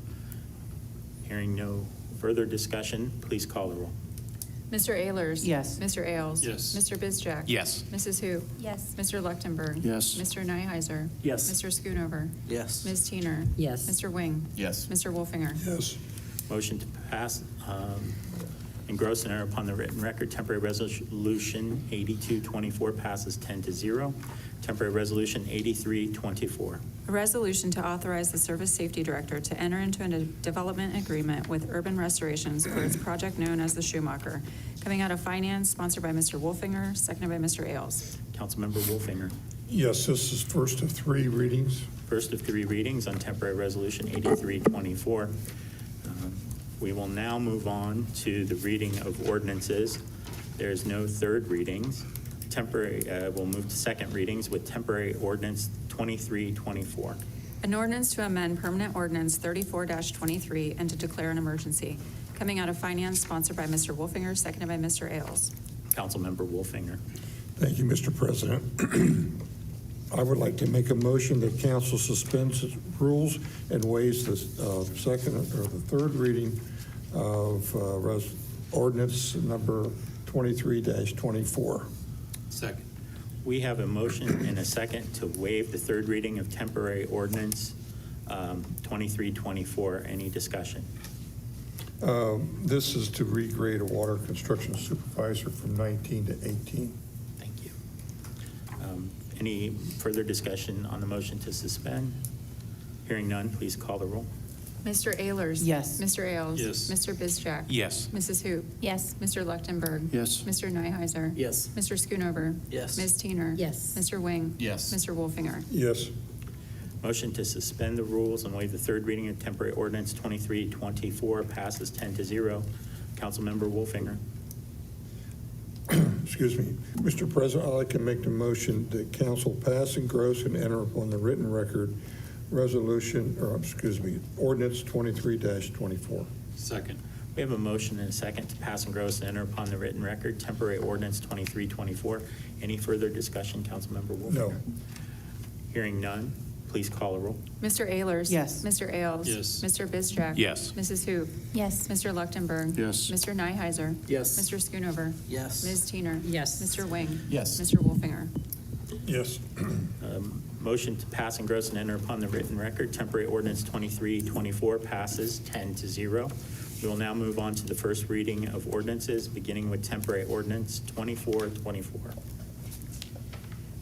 Hearing no further discussion, please call the roll. Mr. Ehlers? Yes. Mr. Ailes? Yes. Mr. Bizjack? Yes. Mrs. Hoop? Yes. Mr. Lechtenberg? Yes. Mr. Neuheiser? Yes. Mr. Schoonover? Yes. Ms. Teener? Yes. Mr. Wing? Yes. Mr. Wolfinger? Yes. Motion to pass, engross, and enter upon the written record temporary resolution 82-24 passes 10-0. Temporary resolution 83-24. A resolution to authorize the Service Safety Director to enter into a development agreement with Urban Restorations for its project known as the Schumacher. Coming out of Finance, sponsored by Mr. Wolfinger, seconded by Mr. Ailes. Councilmember Wolfinger. Yes, this is first of three readings. First of three readings on temporary resolution 83-24. We will now move on to the reading of ordinances. There is no third readings. We'll move to second readings with temporary ordinance 23-24. An ordinance to amend permanent ordinance 34-23 and to declare an emergency. Coming out of Finance, sponsored by Mr. Wolfinger, seconded by Mr. Ailes. Councilmember Wolfinger. Thank you, Mr. President. I would like to make a motion that council suspends its rules and waives the second or the third reading of ordinance number 23-24. Second. We have a motion and a second to waive the third reading of temporary ordinance 23-24. Any discussion? This is to regrade a water construction supervisor from 19 to 18. Thank you. Any further discussion on the motion to suspend? Hearing none, please call the roll. Mr. Ehlers? Yes. Mr. Ailes? Yes. Mr. Bizjack? Yes. Mrs. Hoop? Yes. Mr. Lechtenberg? Yes. Mr. Neuheiser? Yes. Mr. Schoonover? Yes. Ms. Teener? Yes. Mr. Wing? Yes. Mr. Wolfinger? Yes. Motion to suspend the rules and waive the third reading of temporary ordinance 23-24 passes 10-0. Councilmember Wolfinger. Excuse me. Mr. President, I'd like to make the motion that council pass, engross, and enter upon the written record ordinance 23-24. Second. We have a motion and a second to pass, engross, and enter upon the written record temporary ordinance 23-24. Any further discussion, Councilmember Wolfinger? No. Hearing none, please call a roll. Mr. Ehlers? Yes. Mr. Ailes? Yes. Mr. Bizjack? Yes. Mrs. Hoop? Yes. Mr. Lechtenberg? Yes. Mr. Neuheiser? Yes. Mr. Schoonover? Yes. Ms. Teener? Yes. Mr. Wing? Yes. Mr. Wolfinger? Yes. Motion to pass, engross, and enter upon the written record temporary ordinance 23-24 passes 10-0. We will now move on to the first reading of ordinances, beginning with temporary ordinance 24-24.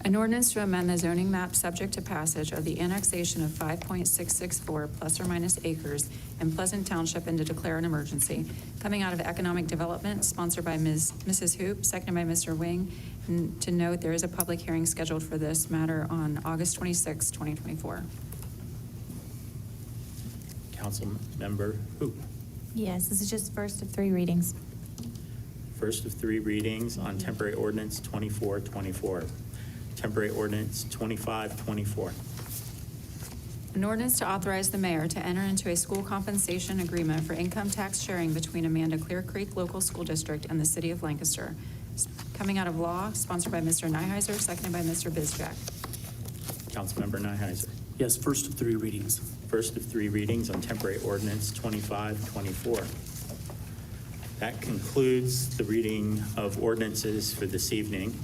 An ordinance to amend the zoning map subject to passage of the annexation of 5.664 plus or minus acres in Pleasant Township and to declare an emergency. Coming out of Economic Development, sponsored by Mrs. Hoop, seconded by Mr. Wing. And to note, there is a public hearing scheduled for this matter on August 26, 2024. Councilmember Hoop. Yes, this is just first of three readings. First of three readings on temporary ordinance 24-24. Temporary ordinance 25-24. An ordinance to authorize the mayor to enter into a school compensation agreement for income tax sharing between Amanda Clear Creek Local School District and the City of Lancaster. Coming out of law, sponsored by Mr. Nyheiser, seconded by Mr. Bizjack. Councilmember Nyheiser. Yes, first of three readings. First of three readings on temporary ordinance 2524. That concludes the reading of ordinances for this evening.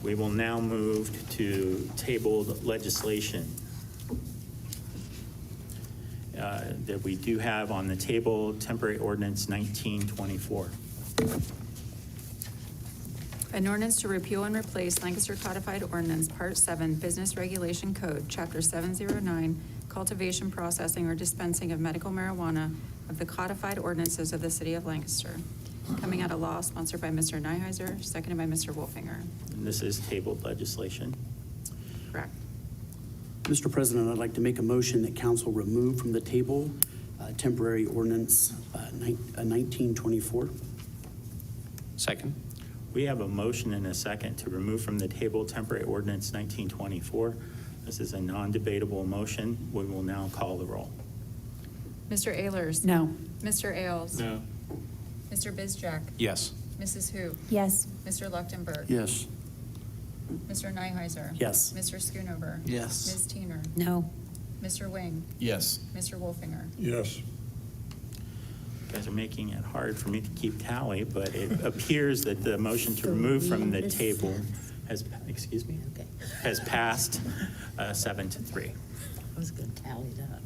We will now move to tabled legislation. That we do have on the table temporary ordinance 1924. An ordinance to repeal and replace Lancaster Codified Ordinance, Part 7, Business Regulation Code, Chapter 709, Cultivation, Processing, or Dispensing of Medical Marijuana of the Codified Ordinances of the City of Lancaster. Coming out of law, sponsored by Mr. Nyheiser, seconded by Mr. Wolfinger. And this is tabled legislation. Correct. Mr. President, I'd like to make a motion that council remove from the table temporary ordinance 1924. Second. We have a motion and a second to remove from the table temporary ordinance 1924. This is a non-debatable motion. We will now call the roll. Mr. Ehlers? No. Mr. Ailes? No. Mr. Bizjack? Yes. Mrs. Hu? Yes. Mr. Leuchtenberg? Yes. Mr. Nyheiser? Yes. Mr. Schoonover? Yes. Ms. Teener? No. Mr. Wing? Yes. Mr. Wolfinger? Yes. You guys are making it hard for me to keep tally, but it appears that the motion to remove from the table has, excuse me, Okay. has passed 7-3. I was good tallied up.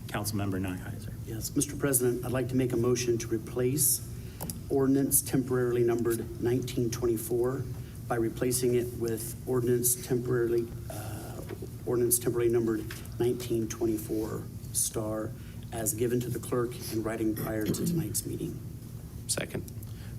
Councilmember Nyheiser. Yes, Mr. President, I'd like to make a motion to replace ordinance temporarily numbered 1924 by replacing it with ordinance temporarily numbered 1924 star as given to the clerk in writing prior to tonight's meeting. Second.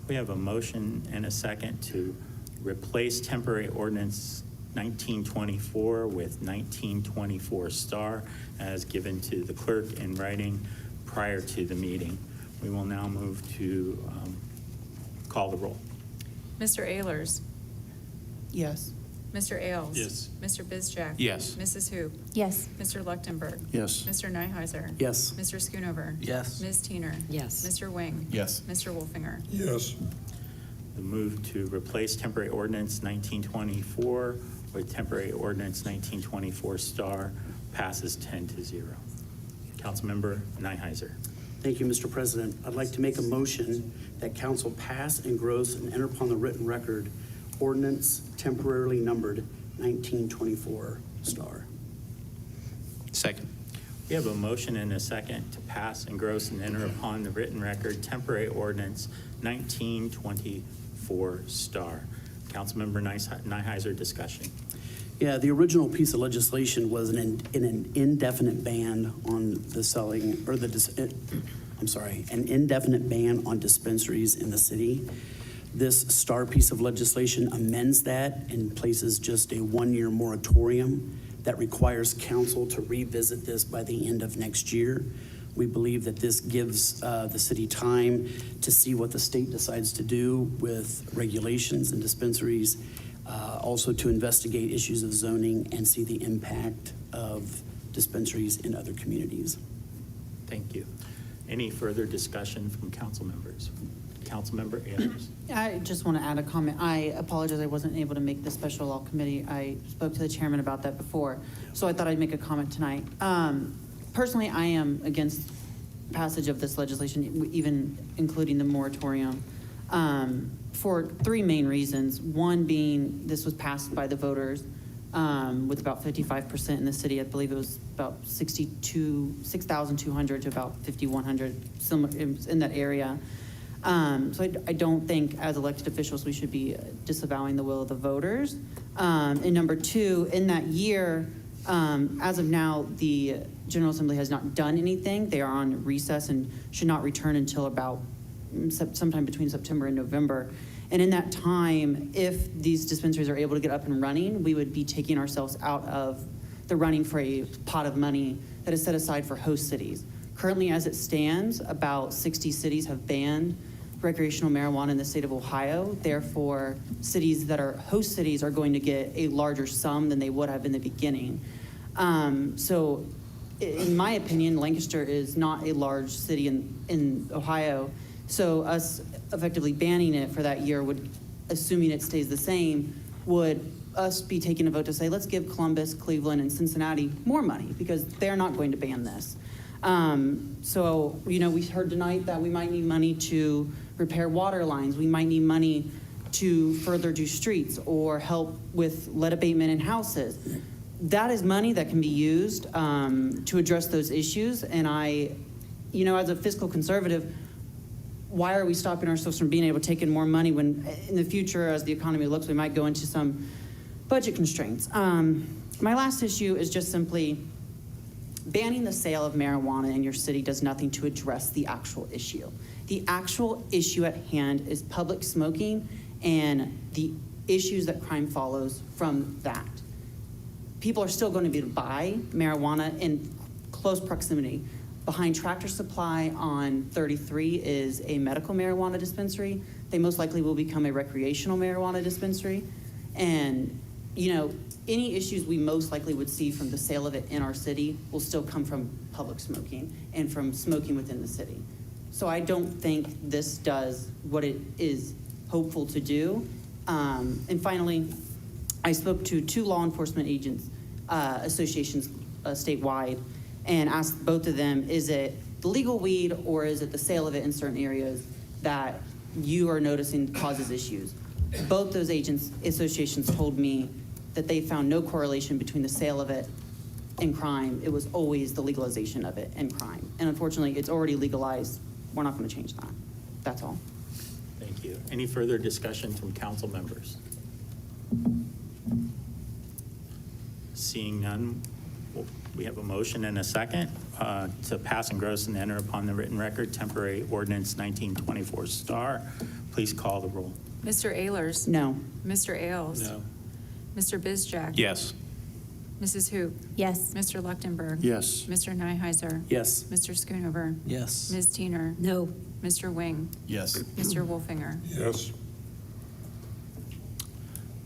We have a motion and a second to replace temporary ordinance 1924 with 1924 star as given to the clerk in writing prior to the meeting. We will now move to call the roll. Mr. Ehlers? Yes. Mr. Ailes? Yes. Mr. Bizjack? Yes. Mrs. Hu? Yes. Mr. Leuchtenberg? Yes. Mr. Nyheiser? Yes. Mr. Schoonover? Yes. Ms. Teener? Yes. Mr. Wing? Yes. Mr. Wolfinger? Yes. The move to replace temporary ordinance 1924 with temporary ordinance 1924 star passes 10-0. Councilmember Nyheiser. Thank you, Mr. President. I'd like to make a motion that council pass, engross, and enter upon the written record ordinance temporarily numbered 1924 star. Second. We have a motion and a second to pass, engross, and enter upon the written record temporary ordinance 1924 star. Councilmember Nyheiser, discussion. Yeah, the original piece of legislation was an indefinite ban on the selling, or an indefinite ban on dispensaries in the city. This star piece of legislation amends that and places just a one-year moratorium that requires council to revisit this by the end of next year. We believe that this gives the city time to see what the state decides to do with regulations and dispensaries, also to investigate issues of zoning and see the impact of dispensaries in other communities. Thank you. Any further discussion from council members? Councilmember Ayers. I just want to add a comment. I apologize, I wasn't able to make the special law committee. I spoke to the chairman about that before, so I thought I'd make a comment tonight. Personally, I am against passage of this legislation, even including the moratorium, for three main reasons. One being this was passed by the voters with about 55% in the city. I believe it was about 6,200 to about 5,100, similar in that area. So I don't think as elected officials we should be disavowing the will of the voters. And number two, in that year, as of now, the General Assembly has not done anything. They are on recess and should not return until about sometime between September and November. And in that time, if these dispensaries are able to get up and running, we would be taking ourselves out of the running for a pot of money that is set aside for host cities. Currently, as it stands, about 60 cities have banned recreational marijuana in the state of Ohio. Therefore, cities that are host cities are going to get a larger sum than they would have in the beginning. So in my opinion, Lancaster is not a large city in Ohio. So us effectively banning it for that year would, assuming it stays the same, would us be taking a vote to say, let's give Columbus, Cleveland, and Cincinnati more money because they're not going to ban this. So, we heard tonight that we might need money to repair water lines. We might need money to further do streets or help with lead abatement in houses. That is money that can be used to address those issues. And as a fiscal conservative, why are we stopping ourselves from being able to take in more money when in the future, as the economy looks, we might go into some budget constraints? My last issue is just simply banning the sale of marijuana in your city does nothing to address the actual issue. The actual issue at hand is public smoking and the issues that crime follows from that. People are still going to be able to buy marijuana in close proximity. Behind Tractor Supply on 33 is a medical marijuana dispensary. They most likely will become a recreational marijuana dispensary. And, any issues we most likely would see from the sale of it in our city will still come from public smoking and from smoking within the city. So I don't think this does what it is hopeful to do. And finally, I spoke to 2 law enforcement associations statewide and asked both of them, is it the legal weed or is it the sale of it in certain areas that you are noticing causes issues? Both those associations told me that they found no correlation between the sale of it and crime. It was always the legalization of it and crime. And unfortunately, it's already legalized. We're not going to change that. That's all. Thank you. Any further discussion from council members? Seeing none, we have a motion and a second to pass, engross, and enter upon the written record temporary ordinance 1924 star. Please call the roll. Mr. Ehlers? No. Mr. Ailes? No. Mr. Bizjack? Yes. Mrs. Hoop? Yes. Mr. Leuchtenberg? Yes. Mr. Nyheiser? Yes. Mr. Schoonover? Yes. Ms. Teener? No. Mr. Wing? Yes. Mr. Wolfinger? Yes.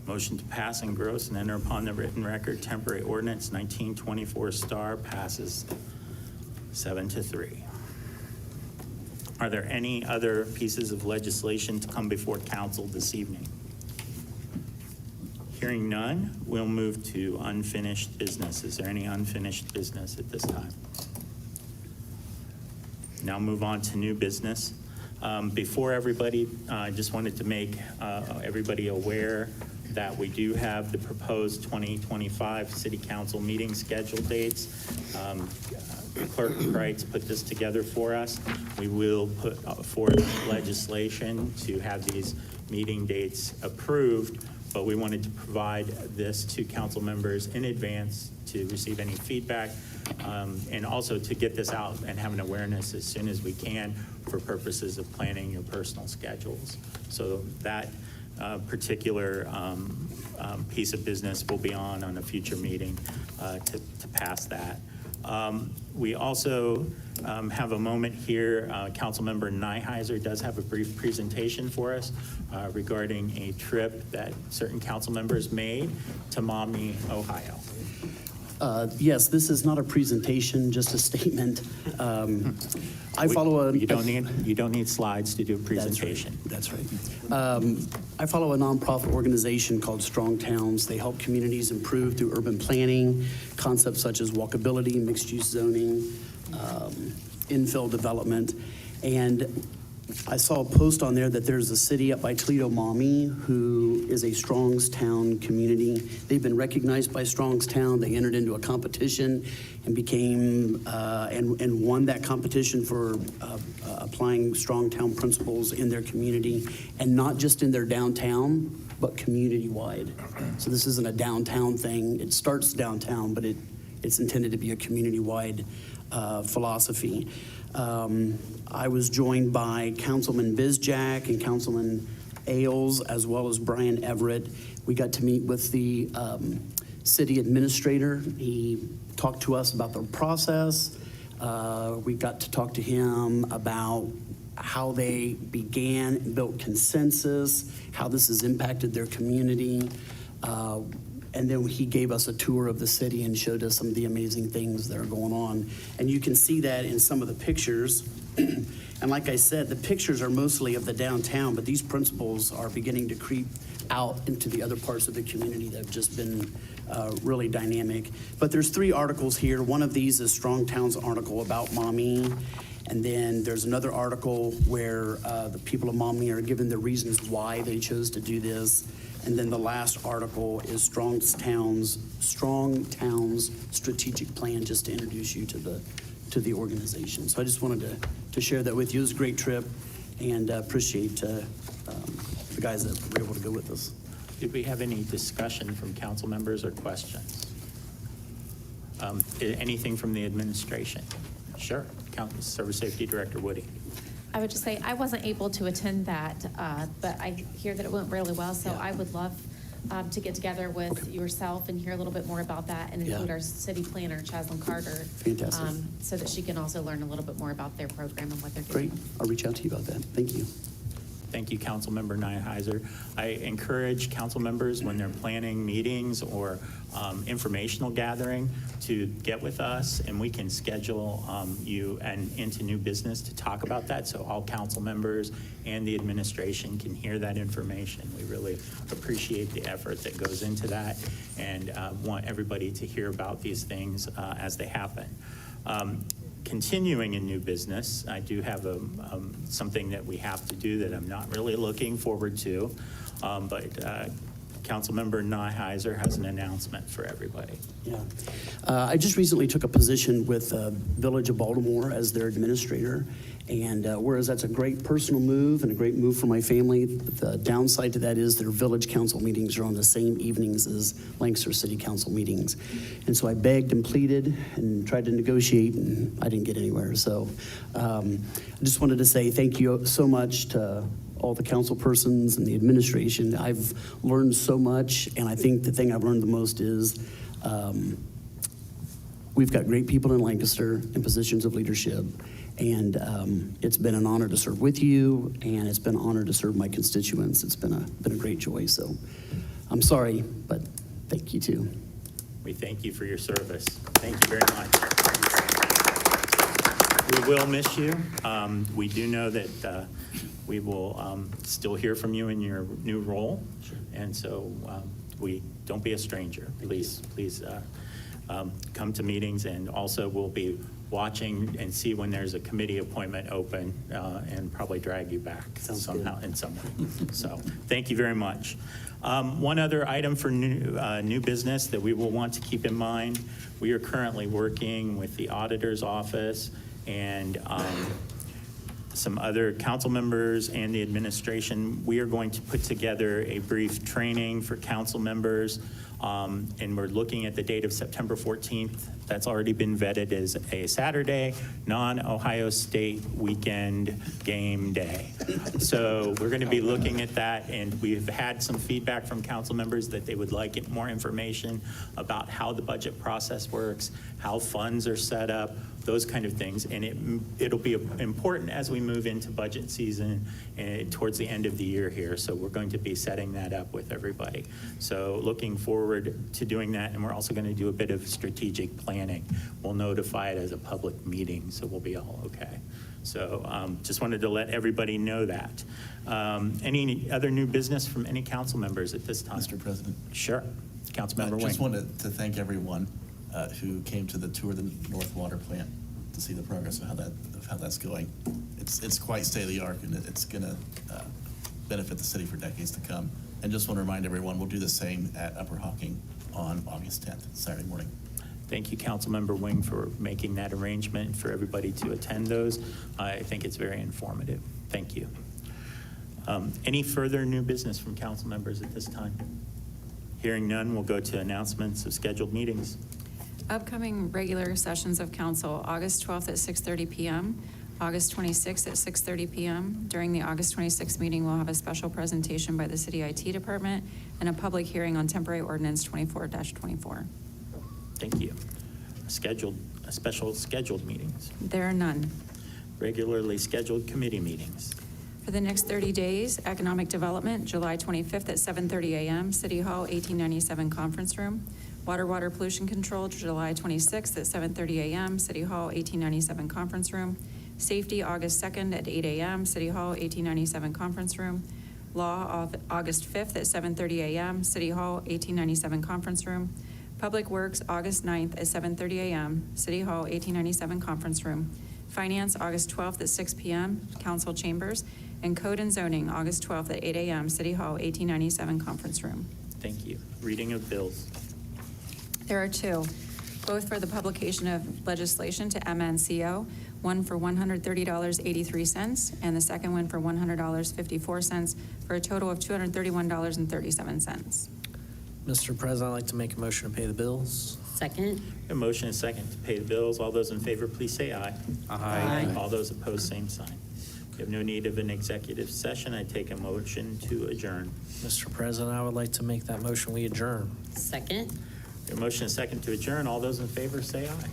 Motion to pass, engross, and enter upon the written record temporary ordinance 1924 star passes 7-3. Are there any other pieces of legislation to come before council this evening? Hearing none, we'll move to unfinished business. Is there any unfinished business at this time? Now move on to new business. Before everybody, I just wanted to make everybody aware that we do have the proposed 2025 City Council meeting schedule dates. Clerk Kreitz put this together for us. We will put forth legislation to have these meeting dates approved, but we wanted to provide this to council members in advance to receive any feedback, and also to get this out and have an awareness as soon as we can for purposes of planning your personal schedules. So that particular piece of business will be on a future meeting to pass that. We also have a moment here. Councilmember Nyheiser does have a brief presentation for us regarding a trip that certain council members made to Maumee, Ohio. Yes, this is not a presentation, just a statement. I follow a... You don't need slides to do a presentation. That's right. I follow a nonprofit organization called Strong Towns. They help communities improve through urban planning, concepts such as walkability, mixed-use zoning, infill development. And I saw a post on there that there's a city up by Toledo, Maumee, who is a Strongstown community. They've been recognized by Strongstown. They entered into a competition and became and won that competition for applying Strongtown principles in their community, and not just in their downtown, but community-wide. So this isn't a downtown thing. It starts downtown, but it's intended to be a community-wide philosophy. I was joined by Councilman Bizjack and Councilman Ailes, as well as Brian Everett. We got to meet with the city administrator. He talked to us about the process. We got to talk to him about how they began and built consensus, how this has impacted their community. And then he gave us a tour of the city and showed us some of the amazing things that are going on. And you can see that in some of the pictures. And like I said, the pictures are mostly of the downtown, but these principles are beginning to creep out into the other parts of the community that have just been really dynamic. But there's 3 articles here. One of these is Strong Town's article about Maumee. And then there's another article where the people of Maumee are given the reasons why they chose to do this. And then the last article is Strong Town's strategic plan, just to introduce you to the organization. So I just wanted to share that with you. It was a great trip, and appreciate the guys that were able to go with us. Did we have any discussion from council members or questions? Anything from the administration? Sure. Service Safety Director Woody. I would just say, I wasn't able to attend that, but I hear that it went really well, so Yeah. I would love to get together with yourself and hear a little bit more about that, and include Yeah. our city planner, Chaslyn Carter. Fantastic. So that she can also learn a little bit more about their program and what they're doing. Great. I'll reach out to you about that. Thank you. Thank you, Councilmember Nyheiser. I encourage council members when they're planning meetings or informational gathering to get with us, and we can schedule you and into new business to talk about that, so all council members and the administration can hear that information. We really appreciate the effort that goes into that, and want everybody to hear about these things as they happen. Continuing in new business, I do have something that we have to do that I'm not really looking forward to, but Councilmember Nyheiser has an announcement for everybody. Yeah. I just recently took a position with Village of Baltimore as their administrator, and whereas that's a great personal move and a great move for my family, the downside to that is their village council meetings are on the same evenings as Lancaster City Council meetings. And so I begged and pleaded and tried to negotiate, and I didn't get anywhere. So I just wanted to say thank you so much to all the council persons and the administration. I've learned so much, and I think the thing I've learned the most is we've got great people in Lancaster in positions of leadership, and it's been an honor to serve with you, and it's been an honor to serve my constituents. It's been a great joy, so I'm sorry, but thank you too. We thank you for your service. Thank you very much. We will miss you. We do know that we will still hear from you in your new role. Sure. And so don't be a stranger. Please come to meetings, and also we'll be watching and see when there's a committee appointment open and probably drag you back somehow in some way. So thank you very much. One other item for new business that we will want to keep in mind, we are currently working with the auditor's office and some other council members and the administration. We are going to put together a brief training for council members, and we're looking at the date of September 14th. That's already been vetted as a Saturday, non-Ohio State weekend game day. So we're going to be looking at that, and we've had some feedback from council members that they would like more information about how the budget process works, how funds are set up, those kind of things. And it'll be important as we move into budget season and towards the end of the year here. So we're going to be setting that up with everybody. So looking forward to doing that. And we're also going to do a bit of strategic planning. We'll notify it as a public meeting, so we'll be all okay. So just wanted to let everybody know that. Any other new business from any council members at this time? Mr. President. Sure. Councilmember Wing. I just wanted to thank everyone who came to the tour of the North Water Plant to see the progress of how that's going. It's quite state of the art, and it's going to benefit the city for decades to come. And just want to remind everyone, we'll do the same at Upper Hocking on August 10th, Saturday morning. Thank you, Councilmember Wing, for making that arrangement for everybody to attend those. I think it's very informative. Thank you. Any further new business from council members at this time? Hearing none, we'll go to announcements of scheduled meetings. Upcoming regular sessions of council, August 12th at 6:30 p.m., August 26th at 6:30 p.m. During the August 26th meeting, we'll have a special presentation by the City IT Department and a public hearing on temporary ordinance 24-24. Thank you. Special scheduled meetings. There are none. Regularly scheduled committee meetings. For the next 30 days, Economic Development, July 25th at 7:30 a.m., City Hall, 1897 Conference Room. Water Pollution Control, July 26th at 7:30 a.m., City Hall, 1897 Conference Room. Safety, August 2nd at 8 a.m., City Hall, 1897 Conference Room. Law, of August 5th at 7:30 a.m., City Hall, 1897 Conference Room. Public Works, August 9th at 7:30 a.m., City Hall, 1897 Conference Room. Finance, August 12th at 6 p.m., Council Chambers. And Code and Zoning, August 12th at 8 a.m., City Hall, 1897 Conference Room. Thank you. Reading of bills. There are two, both for the publication of legislation to MNCO, one for $130.83, and the second one for $100.54, for a total of $231.37. Mr. President, I'd like to make a motion to pay the bills. Second. A motion and second to pay the bills. All those in favor, please say aye. Aye. All those opposed, same sign. We have no need of an executive session. I take a motion to adjourn. Mr. President, I would like to make that motion. We adjourn. Second. A motion and second to adjourn. All those in favor, say aye.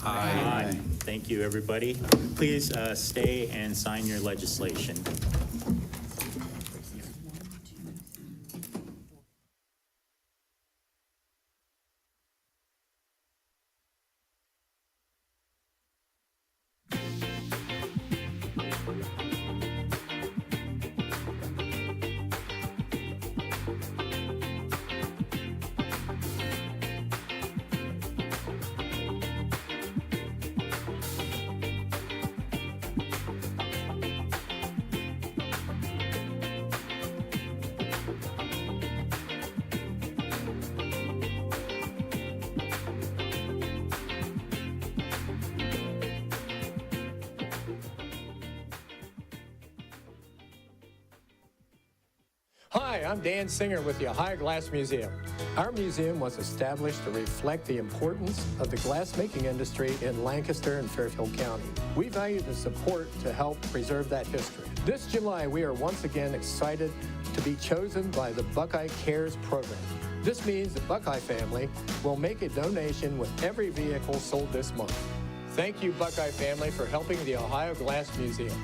Aye. Thank you, everybody. Please stay and sign your legislation. Hi, I'm Dan Singer with the Ohio Glass Museum. Our museum was established to reflect the importance of the glassmaking industry in Lancaster and Fairfield County. We value the support to help preserve that history. This July, we are once again excited to be chosen by the Buckeye Cares program. This means the Buckeye family will make a donation with every vehicle sold this month. Thank you, Buckeye family, for helping the Ohio Glass Museum.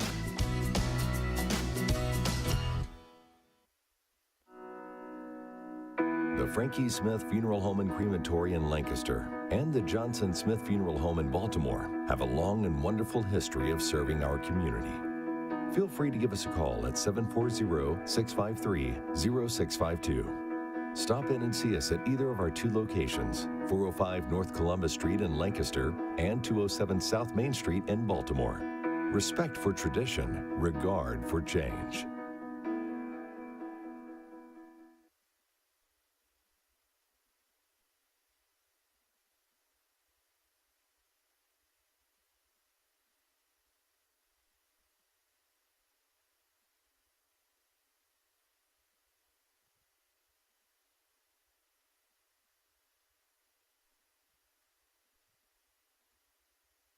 The Frankie Smith Funeral Home and Crematory in Lancaster and the Johnson Smith Funeral Home in Baltimore have a long and wonderful history of serving our community. Feel free to give us a call at 740-653-0652. Stop in and see us at either of our two locations, 405 North Columbus Street in Lancaster and 207 South Main Street in Baltimore. Respect for tradition, regard for change.